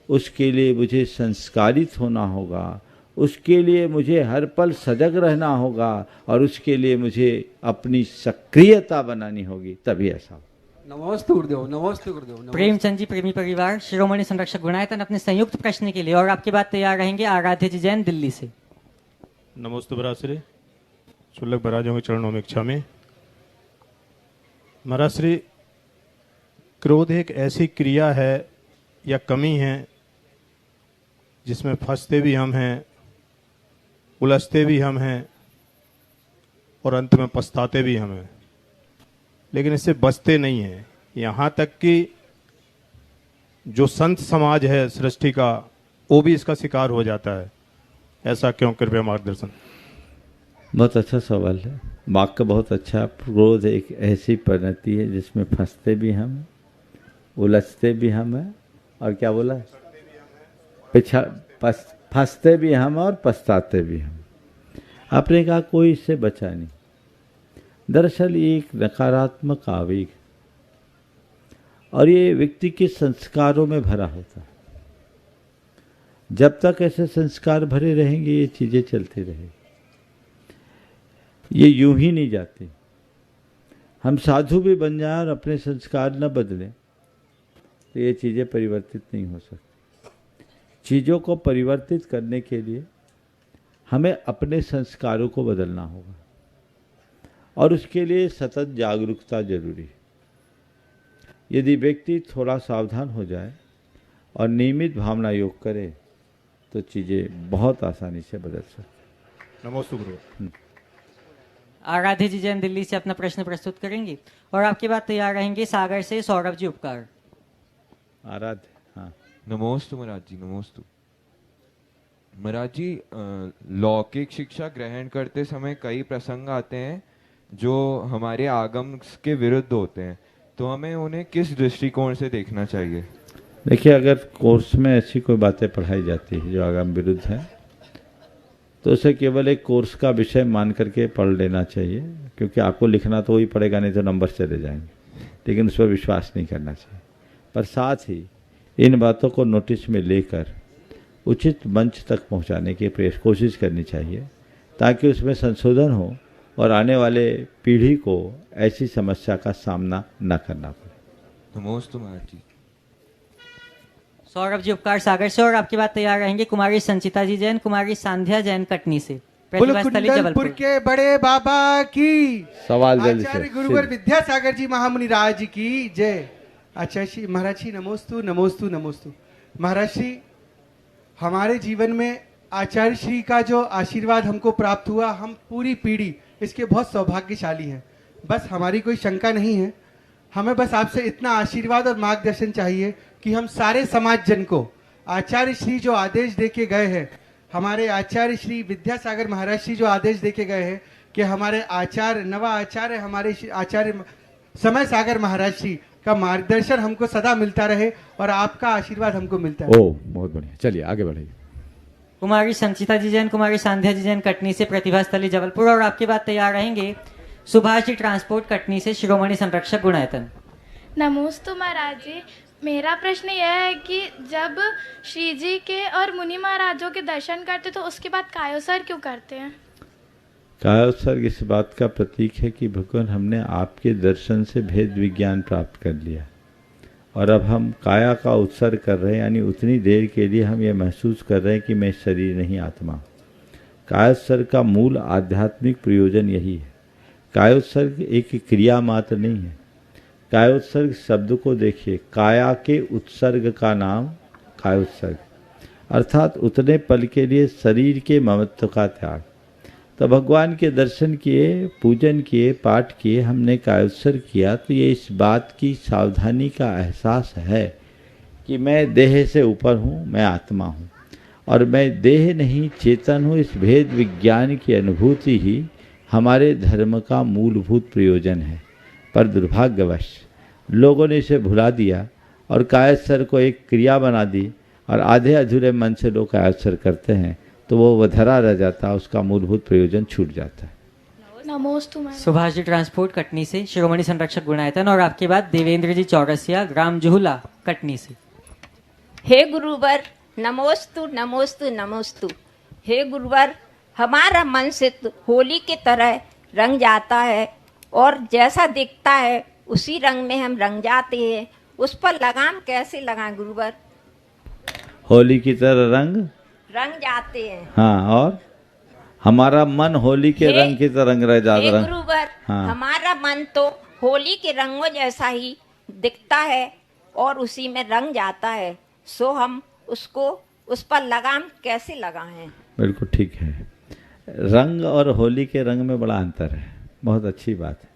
उसके लिए मुझे संस्कारित होना होगा, उसके लिए मुझे हर पल सजग रहना होगा और उसके लिए मुझे अपनी सक्रियता बनानी होगी, तभी ऐसा हो। नमोस्तु गुरुदेव, नमोस्तु गुरुदेव। प्रेमचंद जी, प्रेमी परिवार, शिरोमणि संरक्षक गुणायतन अपने संयुक्त प्रश्न के लिए और आपके बाद तैयार रहेंगे आराध्य जी जैन, दिल्ली से। नमोस्तु भराश्री, क्षुल्लक महाराजों के चरणों में इच्छा में। महाराश्री, क्रोध एक ऐसी क्रिया है या कमी है जिसमें फंसते भी हम हैं, उलझते भी हम हैं और अंत में पछताते भी हम हैं, लेकिन इससे बचते नहीं हैं। यहाँ तक कि जो संत समाज है सृष्टि का, वो भी इसका शिकार हो जाता है। ऐसा क्यों? कृपया मार्गदर्शन। बहुत अच्छा सवाल है, वाक्य बहुत अच्छा। क्रोध एक ऐसी परिणति है जिसमें फंसते भी हम, उलझते भी हम हैं और क्या बोला, फंसते भी हम और पछताते भी हम। आपने कहा कोई इससे बचा नहीं। दरअसल ये एक नकारात्मक आवेग और ये व्यक्ति के संस्कारों में भरा होता है। जब तक ऐसे संस्कार भरे रहेंगे ये चीजें चलती रहेंगी, ये यूं ही नहीं जाती। हम साधु भी बन जाएं और अपने संस्कार न बदलें तो ये चीजें परिवर्तित नहीं हो सकती। चीजों को परिवर्तित करने के लिए हमें अपने संस्कारों को बदलना होगा और उसके लिए सतत जागरूकता जरूरी है। यदि व्यक्ति थोड़ा सावधान हो जाए और नियमित भावना योग करे तो चीजें बहुत आसानी से बदल सकती। नमोस्तु गुरु। आराध्य जी जैन, दिल्ली से अपना प्रश्न प्रस्तुत करेंगे और आपके बाद तैयार रहेंगे सागर से सौरभ जी उपकार। आराध्य। हाँ, नमोस्तु महाराज जी, नमोस्तु महाराज जी। लौकिक शिक्षा ग्रहण करते समय कई प्रसंग आते हैं जो हमारे आगम के विरुद्ध होते हैं, तो हमें उन्हें किस दृष्टिकोण से देखना चाहिए? देखिए, अगर कोर्स में ऐसी कोई बातें पढ़ाई जाती है जो आगम विरुद्ध है तो उसे केवल एक कोर्स का विषय मान करके पढ़ लेना चाहिए, क्योंकि आपको लिखना तो वही पड़ेगा, नहीं तो नंबर चले जाएंगे, लेकिन उस पर विश्वास नहीं करना चाहिए। पर साथ ही इन बातों को नोटिस में लेकर उचित मंच तक पहुंचाने की कोशिश करनी चाहिए ताकि उसमें संशोधन हो और आने वाले पीढ़ी को ऐसी समस्या का सामना न करना पड़े। नमोस्तु महाराज जी। सौरभ जी उपकार सागर से और आपके बाद तैयार रहेंगे कुमारी संचिता जी जैन, कुमारी सांध्या जैन कटनी से। प्रतिभा स्थली कुंडलपुर के बड़े बाबा की, सवाल जल्दी से। आचार्य गुरुवर विद्यासागर जी महामुनि राज की जय। अच्छा श्री महाराज जी, नमोस्तु नमोस्तु नमोस्तु। महाराज जी, हमारे जीवन में आचार्य श्री का जो आशीर्वाद हमको प्राप्त हुआ, हम पूरी पीढ़ी इसके बहुत सौभाग्यशाली हैं। बस हमारी कोई शंका नहीं है, हमें बस आपसे इतना आशीर्वाद और मार्गदर्शन चाहिए कि हम सारे समाज जन को आचार्य श्री जो आदेश देके गए हैं, हमारे आचार्य श्री विद्यासागर महाराज श्री जो आदेश देके गए हैं कि हमारे आचार्य नवा आचार्य हमारे आचार्य समय सागर महाराज श्री का मार्गदर्शन हमको सदा मिलता रहे और आपका आशीर्वाद हमको मिलता है। ओ बहुत बढ़िया, चलिए आगे बढ़िए। कुमारी संचिता जी जैन, कुमारी सांध्या जी जैन कटनी से, प्रतिभा स्थली जबलपुर, और आपके बाद तैयार रहेंगे सुभाष जी ट्रांसपोर्ट कटनी से, शिरोमणि संरक्षक गुणायतन। नमोस्तु महाराज जी, मेरा प्रश्न यह है कि जब श्री जी के और मुनि महाराजों के दर्शन करते तो उसके बाद कायोसर्ग क्यों करते हैं? कायोत्सर्ग इस बात का प्रतीक है कि भगवान हमने आपके दर्शन से भेद विज्ञान प्राप्त कर लिया और अब हम काया का उत्सर्ग कर रहे हैं, यानी उतनी देर के लिए हम ये महसूस कर रहे हैं कि मैं शरीर नहीं आत्मा। कायोत्सर्ग का मूल आध्यात्मिक प्रयोजन यही है। कायोत्सर्ग एक क्रिया मात्र नहीं है। कायोत्सर्ग शब्द को देखिए, काया के उत्सर्ग का नाम कायोत्सर्ग, अर्थात उतने पल के लिए शरीर के ममत्व का त्याग। तो भगवान के दर्शन किए, पूजन किए, पाठ किए, हमने कायोत्सर्ग किया, तो ये इस बात की सावधानी का एहसास है कि मैं देह से ऊपर हूँ, मैं आत्मा हूँ और मैं देह नहीं चेतन हूँ। इस भेद विज्ञान की अनुभूति ही हमारे धर्म का मूलभूत प्रयोजन है। पर दुर्भाग्यवश लोगों ने इसे भुला दिया और कायोत्सर्ग को एक क्रिया बना दी और आधे अधूरे मन से लोग कायोत्सर्ग करते हैं, तो वो वधरा रह जाता, उसका मूलभूत प्रयोजन छूट जाता है। नमोस्तु महाराज। सुभाष जी ट्रांसपोर्ट कटनी से, शिरोमणि संरक्षक गुणायतन, और आपके बाद देवेंद्र जी चौरसिया, ग्राम जुहुला कटनी से। हे गुरुवर, नमोस्तु नमोस्तु नमोस्तु। हे गुरुवर, हमारा मन से होली के तरह रंग जाता है और जैसा दिखता है उसी रंग में हम रंग जाते हैं, उस पर लगाम कैसे लगाएं गुरुवर? होली की तरह रंग जाते हैं। हाँ, और हमारा मन होली के रंग की तरह रंग रह जाता है। गुरुवर, हाँ। हमारा मन तो होली के रंगों जैसा ही दिखता है और उसी में रंग जाता है, सो हम उसको उस पर लगाम कैसे लगाएं? बिल्कुल ठीक है। रंग और होली के रंग में बड़ा अंतर है, बहुत अच्छी बात है।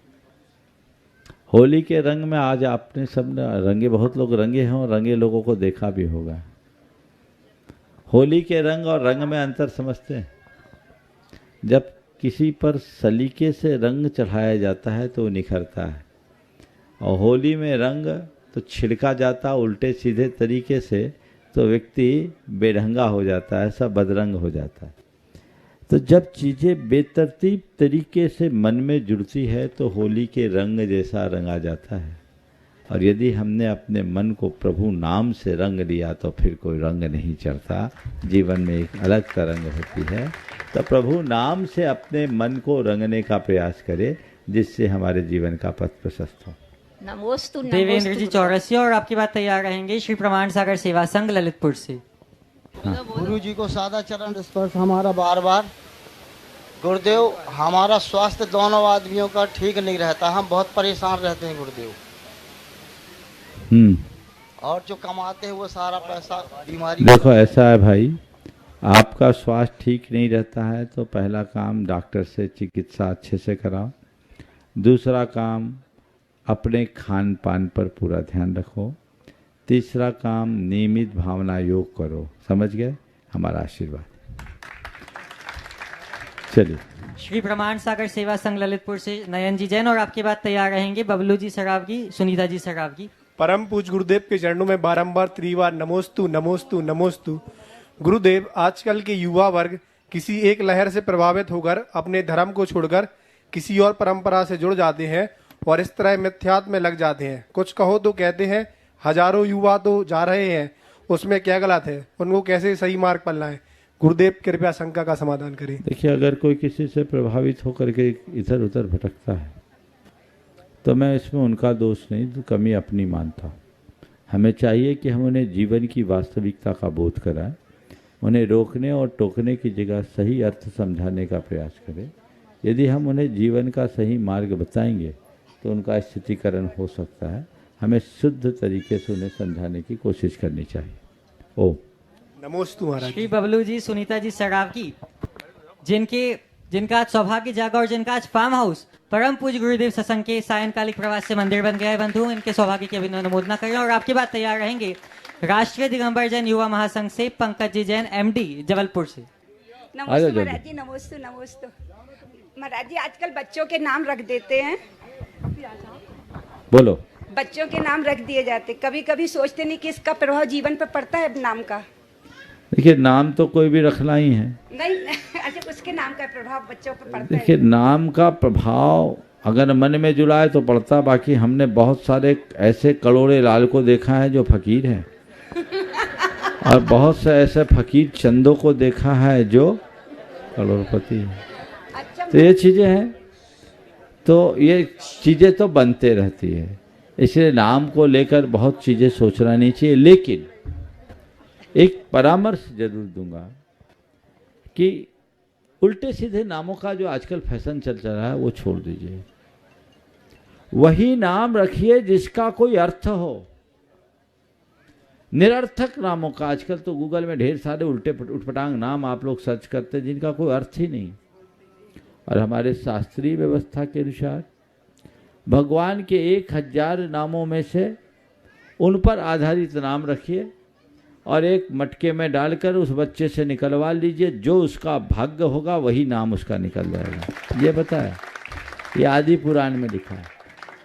होली के रंग में आज आपने सब रंगे, बहुत लोग रंगे हैं और रंगे लोगों को देखा भी होगा। होली के रंग और रंग में अंतर समझते हैं? जब किसी पर सलीके से रंग चढ़ाया जाता है तो वो निखरता है, और होली में रंग तो छिड़का जाता उल्टे सीधे तरीके से तो व्यक्ति बेढंगा हो जाता है, ऐसा बदरंग हो जाता है। तो जब चीज़ें बेतरतीब तरीके से मन में जुड़ती है तो होली के रंग जैसा रंगा जाता है। और यदि हमने अपने मन को प्रभु नाम से रंग लिया तो फिर कोई रंग नहीं चढ़ता, जीवन में एक अलग तरंग होती है। तो प्रभु नाम से अपने मन को रंगने का प्रयास करें, जिससे हमारे जीवन का पथ प्रशस्त हो। नमोस्तु देवेंद्र जी चौरसिया, और आपकी बात तैयार रहेंगे श्री प्रमाण सागर सेवा संघ ललितपुर से। गुरु जी को सादा चरण स्पर्श हमारा बार बार। गुरुदेव, हमारा स्वास्थ्य दोनों आदमियों का ठीक नहीं रहता, हम बहुत परेशान रहते हैं गुरुदेव। और जो कमाते हैं वो सारा पैसा बीमारी। देखो ऐसा है भाई, आपका स्वास्थ्य ठीक नहीं रहता है तो पहला काम डॉक्टर से चिकित्सा अच्छे से कराओ। दूसरा काम अपने खान पान पर पूरा ध्यान रखो। तीसरा काम नियमित भावना योग करो। समझ गए? हमारा आशीर्वाद। चलिए। श्री प्रमाण सागर सेवा संघ ललितपुर से नयन जी जैन, और आपके बाद तैयार रहेंगे बबलू जी सरावगी, सुनीता जी सरावगी। परम पूज्य गुरुदेव के चरणों में बारंबार त्रिवार नमोस्तु नमोस्तु नमोस्तु। गुरुदेव, आजकल के युवा वर्ग किसी एक लहर से प्रभावित होकर अपने धर्म को छोड़कर किसी और परंपरा से जुड़ जाते हैं और इस तरह मिथ्यात्व में लग जाते हैं। कुछ कहो तो कहते हैं हजारों युवा तो जा रहे हैं, उसमें क्या गलत है? उनको कैसे सही मार्ग पर लाएं? गुरुदेव कृपया शंका का समाधान करें। देखिए, अगर कोई किसी से प्रभावित होकर के इधर उधर भटकता है तो मैं इसमें उनका दोष नहीं, तो कमी अपनी मानता हूँ। हमें चाहिए कि हम उन्हें जीवन की वास्तविकता का बोध कराएं, उन्हें रोकने और टोकने की जगह सही अर्थ समझाने का प्रयास करें। यदि हम उन्हें जीवन का सही मार्ग बताएंगे तो उनका स्थितिकरण हो सकता है। हमें शुद्ध तरीके से उन्हें समझाने की कोशिश करनी चाहिए। ओ नमोस्तु महाराज। श्री बबलू जी, सुनीता जी सरावकी, जिनका आज सौभाग्य जागा और जिनका आज फार्म हाउस परम पूज्य गुरुदेव सत्संग के सायंकालिक प्रवास से मंदिर बन गया है, बंधु इनके सौभाग्य की अनुमोदना करें। और आपके बाद तैयार रहेंगे राष्ट्रीय दिगंबर जैन युवा महासंघ से पंकज जी जैन, MD जबलपुर से। नमस्ते महाराज जी, नमोस्तु नमोस्तु। महाराज जी, आजकल बच्चों के नाम रख देते हैं, बोलो। बच्चों के नाम रख दिए जाते, कभी कभी सोचते नहीं कि इसका प्रभाव जीवन पर पड़ता है नाम का। देखिए, नाम तो कोई भी रखना ही है। नहीं अच्छा, उसके नाम का प्रभाव बच्चों पर पड़ता है। देखिए, नाम का प्रभाव अगर मन में जुड़ाए तो पड़ता। बाकी हमने बहुत सारे ऐसे करोड़े लाल को देखा है जो फकीर हैं, और बहुत से ऐसे फकीर चंदों को देखा है जो करोड़पति है। तो ये चीज़ें हैं, तो ये चीज़ें तो बनते रहती है, इसलिए नाम को लेकर बहुत चीज़ें सोचना नहीं चाहिए। लेकिन एक परामर्श जरूर दूंगा कि उल्टे सीधे नामों का जो आजकल फैशन चल रहा है वो छोड़ दीजिए। वही नाम रखिए जिसका कोई अर्थ हो। निरर्थक नामों का, आजकल तो गूगल में ढेर सारे उल्टे उटपटांग नाम आप लोग सर्च करते हैं जिनका कोई अर्थ ही नहीं। और हमारे शास्त्रीय व्यवस्था के अनुसार भगवान के 1000 नामों में से उन पर आधारित नाम रखिए और एक मटके में डालकर उस बच्चे से निकलवा लीजिए। जो उसका भाग्य होगा वही नाम उसका निकल जाएगा। ये बताया, ये आदि पुराण में लिखा है।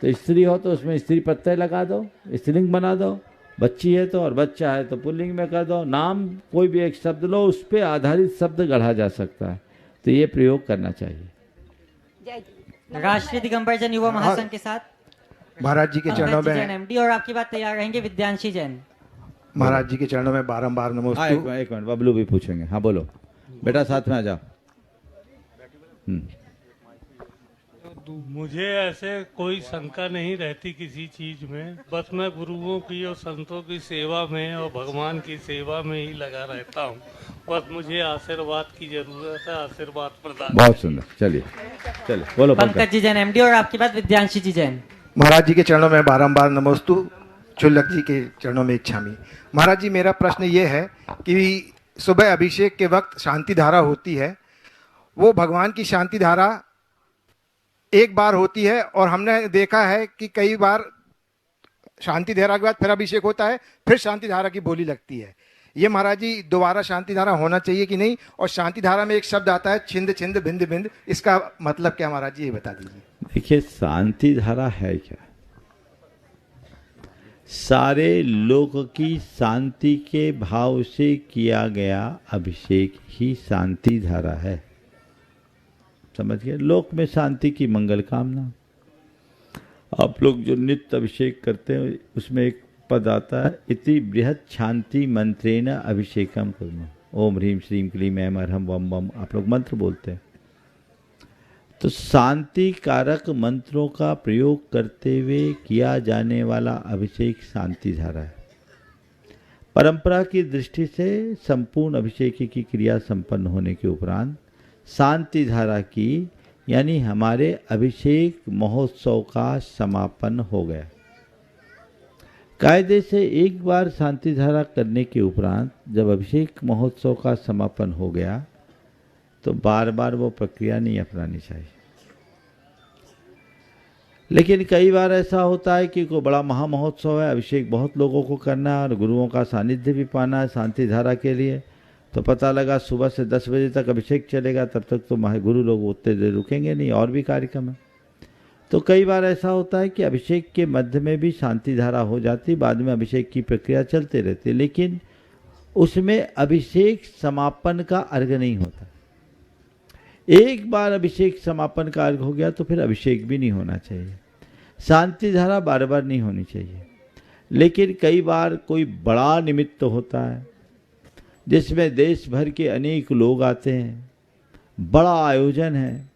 तो स्त्री हो तो उसमें स्त्री प्रत्यय लगा दो, स्त्रीलिंग बना दो। बच्ची है तो, और बच्चा है तो पुल्लिंग में कर दो। नाम कोई भी एक शब्द लो, उस पर आधारित शब्द गढ़ा जा सकता है। तो ये प्रयोग करना चाहिए। राष्ट्रीय दिगंबर जैन युवा महासंघ के साथ महाराज जी के चरणों में MD, और आपकी बात तैयार रहेंगे विद्यांशी जैन। महाराज जी के चरणों में बारंबार नमोस्तु। एक मिनट, बबलू भी पूछेंगे। हाँ बोलो बेटा, साथ में आ जाओ। मुझे ऐसे कोई शंका नहीं रहती किसी चीज में, बस मैं गुरुओं की और संतों की सेवा में और भगवान की सेवा में ही लगा रहता हूँ। बस मुझे आशीर्वाद की जरूरत है, आशीर्वाद प्रदान। बहुत सुंदर, चलिए बोलो। पंकज जी जैन MD, और आपकी बात विद्यांशी जी जैन। महाराज जी के चरणों में बारंबार नमोस्तु। चुल्लक जी के चरणों में इच्छामी। महाराज जी, मेरा प्रश्न ये है कि सुबह अभिषेक के वक्त शांति धारा होती है, वो भगवान की शांति धारा एक बार होती है, और हमने देखा है कि कई बार शांति धारा के बाद फिर अभिषेक होता है, फिर शांति धारा की बोली लगती है। ये महाराज जी दोबारा शांति धारा होना चाहिए कि नहीं? और शांति धारा में एक शब्द आता है छिंद छिंद बिंद बिंद, इसका मतलब क्या महाराज जी, ये बता दीजिए। देखिए, शांति धारा है क्या? सारे लोक की शांति के भाव से किया गया अभिषेक ही शांति धारा है। समझ गए? लोक में शांति की मंगल कामना। आप लोग जो नित्य अभिषेक करते हैं उसमें एक पद आता है, इति बृहत शांति मंत्रेण अभिषेकम कुर्मः। ओम ह्रीम श्रीम क्लीम ऐम अरहम वम वम, आप लोग मंत्र बोलते हैं। तो शांति कारक मंत्रों का प्रयोग करते हुए किया जाने वाला अभिषेक शांति धारा है। परंपरा की दृष्टि से संपूर्ण अभिषेक की क्रिया संपन्न होने के उपरांत शांति धारा की, यानी हमारे अभिषेक महोत्सव का समापन हो गया। कायदे से एक बार शांति धारा करने के उपरांत जब अभिषेक महोत्सव का समापन हो गया तो बार बार वो प्रक्रिया नहीं अपनानी चाहिए। लेकिन कई बार ऐसा होता है कि कोई बड़ा महामहोत्सव है, अभिषेक बहुत लोगों को करना है और गुरुओं का सानिध्य भी पाना है शांति धारा के लिए, तो पता लगा सुबह से 10 बजे तक अभिषेक चलेगा, तब तक तो गुरु लोग उतने देर रुकेंगे नहीं, और भी कार्यक्रम है। तो कई बार ऐसा होता है कि अभिषेक के मध्य में भी शांति धारा हो जाती, बाद में अभिषेक की प्रक्रिया चलती रहती है, लेकिन उसमें अभिषेक समापन का अर्घ नहीं होता। एक बार अभिषेक समापन का अर्घ हो गया तो फिर अभिषेक भी नहीं होना चाहिए। शांति धारा बार बार नहीं होनी चाहिए। लेकिन कई बार कोई बड़ा निमित्त होता है जिसमें देश भर के अनेक लोग आते हैं, बड़ा आयोजन है,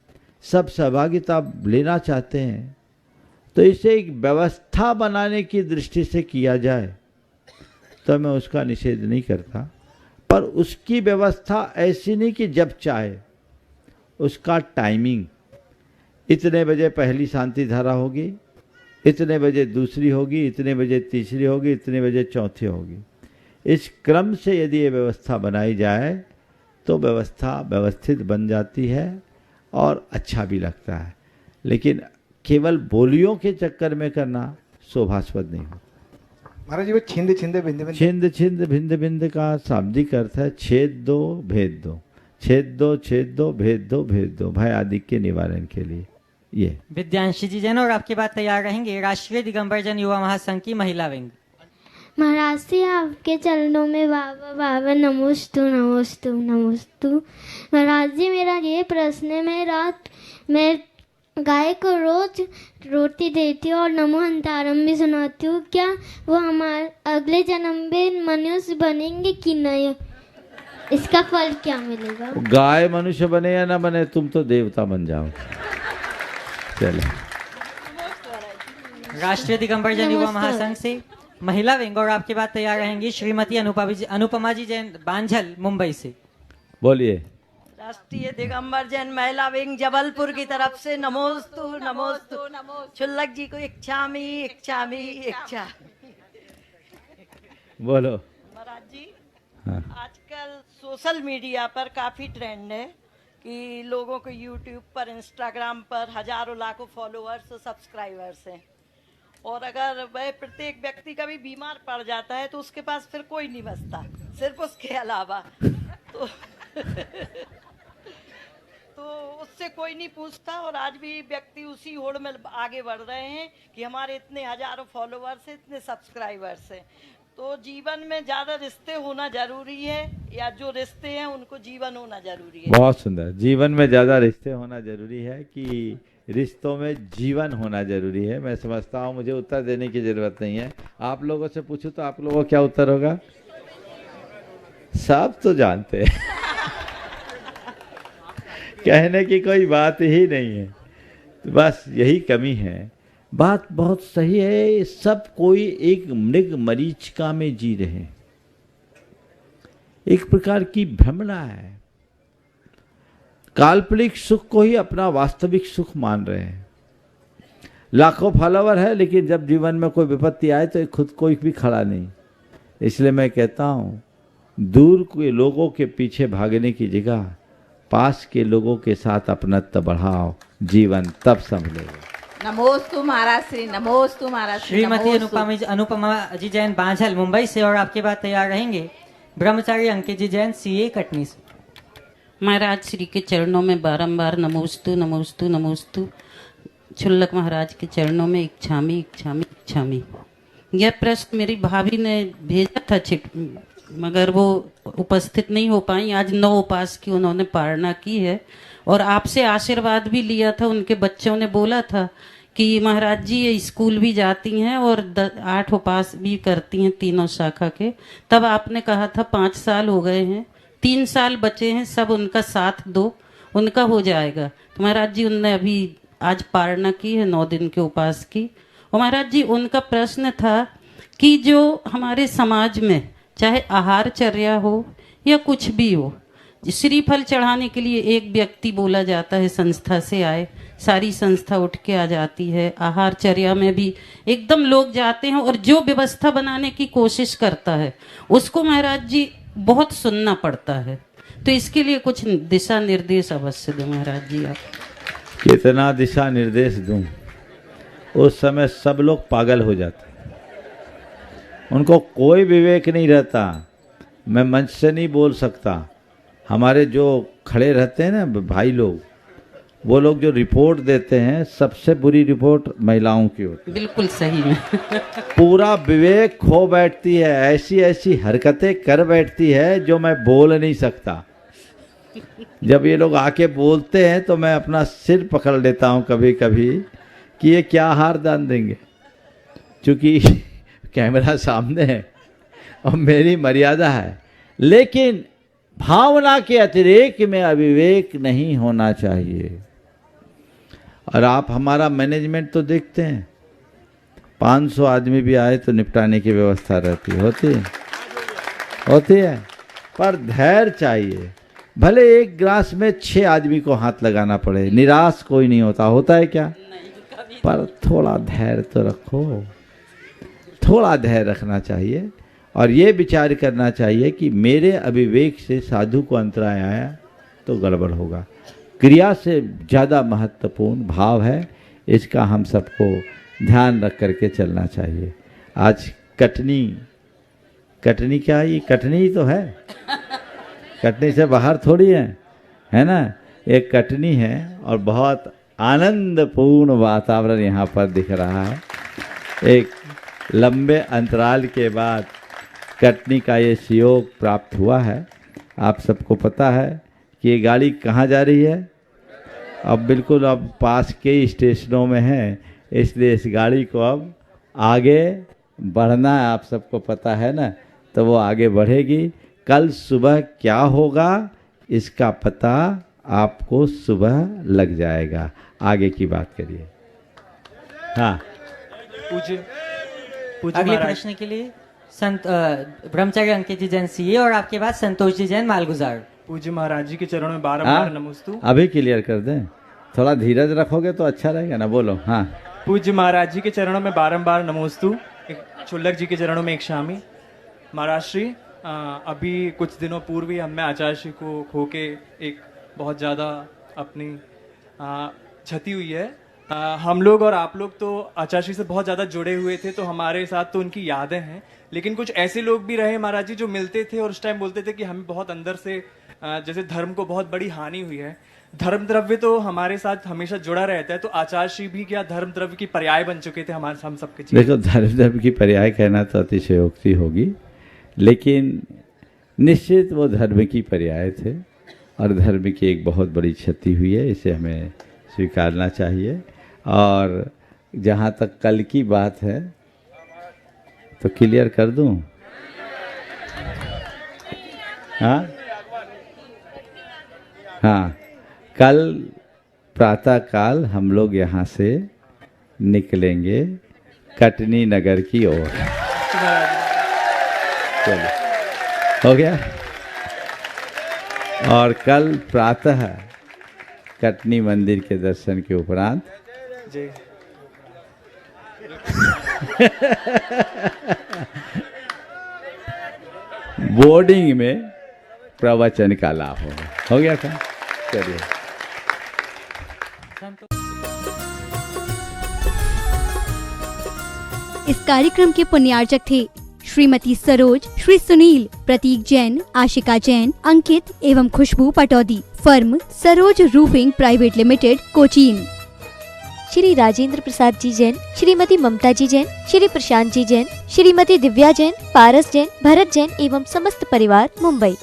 सब सहभागिता लेना चाहते हैं, तो इसे एक व्यवस्था बनाने की दृष्टि से किया जाए तो मैं उसका निषेध नहीं करता, पर उसकी व्यवस्था ऐसी नहीं कि जब चाहे। उसका टाइमिंग, इतने बजे पहली शांति धारा होगी, इतने बजे दूसरी होगी, इतने बजे तीसरी होगी, इतने बजे चौथी होगी, इस क्रम से यदि ये व्यवस्था बनाई जाए तो व्यवस्था व्यवस्थित बन जाती है और अच्छा भी लगता है। लेकिन केवल बोलियों के चक्कर में करना शोभास्पद नहीं हो। महाराज जी वो छिंद छिंद भिंद भिंद छिंद छिंद भिंद भिंद का शाब्दिक अर्थ है छेद दो भेद दो, छेद दो छेद दो भेद दो भेद दो, भय आदि के निवारण के लिए। ये विद्यांशी जी जैन और आपके बाद तैयार रहेंगे राष्ट्रीय दिगंबर जन युवा महासंघ की महिला विंग। महाराज से आपके चरणों में बाबा बाबा नमोस्तु नमोस्तु नमोस्तु। महाराज जी मेरा ये प्रश्न है, मैं गाय को रोज रोटी देती हूँ और नमो अंतारम भी सुनाती हूँ, क्या वो हमारे अगले जन्म में मनुष्य बनेंगे कि नहीं? इसका फल क्या मिलेगा? गाय मनुष्य बने या ना बने, तुम तो देवता बन जाओ। चलो राष्ट्रीय दिगंबर जन युवा महासंघ से महिला विंग और आपके बाद तैयार रहेंगी श्रीमती अनुपमा जी जैन बांझल मुंबई से। बोलिए। राष्ट्रीय दिगंबर जैन महिला विंग जबलपुर की तरफ से नमोस्तु नमोस्तु। शुल्लक जी को इच्छामी इच्छामी इच्छा। बोलो। महाराज जी हाँ। आजकल सोशल मीडिया पर काफी ट्रेंड है कि लोगों को यूट्यूब पर इंस्टाग्राम पर हजारों लाखों फॉलोअर्स और सब्सक्राइबर्स हैं, और अगर वह प्रत्येक व्यक्ति कभी बीमार पड़ जाता है तो उसके पास फिर कोई नहीं बचता सिर्फ उसके अलावा। तो उससे कोई नहीं पूछता, और आज भी व्यक्ति उसी होड़ में आगे बढ़ रहे हैं कि हमारे इतने हजारों फॉलोअर्स हैं, इतने सब्सक्राइबर्स हैं। तो जीवन में ज्यादा रिश्ते होना जरूरी है या जो रिश्ते हैं उनको जीवन होना जरूरी है? बहुत सुंदर। जीवन में ज्यादा रिश्ते होना जरूरी है कि रिश्तों में जीवन होना जरूरी है? मैं समझता हूँ मुझे उत्तर देने की जरूरत नहीं है। आप लोगों से पूछूं तो आप लोगों का क्या उत्तर होगा? सब तो जानते हैं। कहने की कोई बात ही नहीं है, बस यही कमी है। बात बहुत सही है, सब कोई एक मृग मरीचिका में जी रहे हैं, एक प्रकार की भ्रमणा है, काल्पनिक सुख को ही अपना वास्तविक सुख मान रहे हैं। लाखों फॉलोवर है लेकिन जब जीवन में कोई विपत्ति आए तो खुद कोई भी खड़ा नहीं। इसलिए मैं कहता हूँ दूर के लोगों के पीछे भागने की जगह पास के लोगों के साथ अपनत्व बढ़ाओ, जीवन तब संभलेगा। नमोस्तु महाराज श्री, नमोस्तु महाराज श्री। श्रीमती अनुपमा जी जैन बांझल मुंबई से और आपके बाद तैयार रहेंगे ब्रह्मचारी अंकित जी जैन सीए कटनी से। महाराज श्री के चरणों में बारंबार नमोस्तु नमोस्तु नमोस्तु। शुल्लक महाराज के चरणों में इच्छामी इच्छामी इच्छामी। यह प्रश्न मेरी भाभी ने भेजा था मगर वो उपस्थित नहीं हो पाई। आज 9 उपास की उन्होंने पारणा की है और आपसे आशीर्वाद भी लिया था। उनके बच्चों ने बोला था कि महाराज जी ये स्कूल भी जाती हैं और 8 उपास भी करती हैं तीनों शाखा के। तब आपने कहा था 5 साल हो गए हैं, 3 साल बचे हैं, सब उनका साथ दो, उनका हो जाएगा। तो महाराज जी उनने अभी आज पारणा की है 9 दिन के उपास की। और महाराज जी उनका प्रश्न था कि जो हमारे समाज में चाहे आहारचर्या हो या कुछ भी हो, श्रीफल चढ़ाने के लिए एक व्यक्ति बोला जाता है संस्था से आए, सारी संस्था उठ के आ जाती है। आहारचर्या में भी एकदम लोग जाते हैं और जो व्यवस्था बनाने की कोशिश करता है उसको महाराज जी बहुत सुनना पड़ता है। तो इसके लिए कुछ दिशा निर्देश अवश्य दो महाराज जी। आप कितना दिशा निर्देश दूं, उस समय सब लोग पागल हो जाते, उनको कोई विवेक नहीं रहता। मैं मंच से नहीं बोल सकता, हमारे जो खड़े रहते हैं ना भाई लोग, वो लोग जो रिपोर्ट देते हैं सबसे बुरी रिपोर्ट महिलाओं की होती है। बिल्कुल सही में पूरा विवेक खो बैठती है, ऐसी ऐसी हरकतें कर बैठती है जो मैं बोल नहीं सकता। जब ये लोग आके बोलते हैं तो मैं अपना सिर पकड़ लेता हूँ कभी कभी कि ये क्या हार दान देंगे, क्योंकि कैमरा सामने है और मेरी मर्यादा है। लेकिन भावना के अतिरेक में अविवेक नहीं होना चाहिए। और आप हमारा मैनेजमेंट तो देखते हैं, 500 आदमी भी आए तो निपटाने की व्यवस्था रहती होती है, पर धैर्य चाहिए। भले एक गिलास में 6 आदमी को हाथ लगाना पड़े, निराश कोई नहीं होता है क्या? पर थोड़ा धैर्य तो रखो, थोड़ा धैर्य रखना चाहिए। और ये विचार करना चाहिए कि मेरे अविवेक से साधु को अंतराय आया तो गड़बड़ होगा। क्रिया से ज़्यादा महत्वपूर्ण भाव है, इसका हम सबको ध्यान रख करके चलना चाहिए। आज कटनी क्या, ये कटनी ही तो है, कटनी से बाहर थोड़ी है ना। एक कटनी है और बहुत आनंदपूर्ण वातावरण यहाँ पर दिख रहा है। एक लंबे अंतराल के बाद कटनी का ये सुयोग प्राप्त हुआ है। आप सबको पता है कि ये गाड़ी कहाँ जा रही है। अब बिल्कुल अब पास के स्टेशनों में है, इसलिए इस गाड़ी को अब आगे बढ़ना है। आप सबको पता है ना, तो वो आगे बढ़ेगी। कल सुबह क्या होगा इसका पता आपको सुबह लग जाएगा। आगे की बात करिए। हाँ, अगले प्रश्न के लिए संत ब्रह्मचारी अंकित जी जैन सीए और आपके बाद संतोष जी जैन मालगुजार। पूज्य महाराज जी के चरणों में बारंबार नमोस्तु। अभी क्लियर कर दें, थोड़ा धीरज रखोगे तो अच्छा रहेगा ना। बोलो। हाँ, पूज्य महाराज जी के चरणों में बारंबार नमोस्तु। शुल्लक जी के चरणों में एक शामी। महाराज श्री, अभी कुछ दिनों पूर्व ही हमें आचार्य श्री को खो के एक बहुत ज़्यादा अपनी क्षति हुई है। हम लोग और आप लोग तो आचार्य श्री से बहुत ज़्यादा जुड़े हुए थे, तो हमारे साथ तो उनकी यादें हैं। लेकिन कुछ ऐसे लोग भी रहे महाराज जी जो मिलते थे और उस टाइम बोलते थे कि हमें बहुत अंदर से जैसे धर्म को बहुत बड़ी हानि हुई है। धर्म द्रव्य तो हमारे साथ हमेशा जुड़ा रहता है, तो आचार्य श्री भी क्या धर्म द्रव्य की पर्याय बन चुके थे हमारे हम सबके जीवन। देखो, धर्म द्रव्य की पर्याय कहना तो अतिशयोक्ति होगी, लेकिन निश्चित वो धर्म की पर्याय थे और धर्म की एक बहुत बड़ी क्षति हुई है, इसे हमें स्वीकारना चाहिए। और जहाँ तक कल की बात है तो क्लियर कर दूं। हाँ हाँ, कल प्रातःकाल हम लोग यहाँ से निकलेंगे कटनी नगर की ओर। चलो, हो गया। और कल प्रातः कटनी मंदिर के दर्शन के उपरांत जी बोर्डिंग में प्रवचन का लाभ होगा। हो गया क्या? चलिए। इस कार्यक्रम के पुण्यार्चक थे श्रीमती सरोज, श्री सुनील, प्रतीक जैन, आशिका जैन, अंकित एवं Khushboo Pataudi. Firm Saroj roofing private limited, Cochin. Shri Rajendra Prasad ji Jain, Shrimati Mamta ji Jain, Shri Prashant ji Jain, Shrimati Divya Jain, Paras Jain, Bharat Jain एवं समस्त परिवार, मुंबई।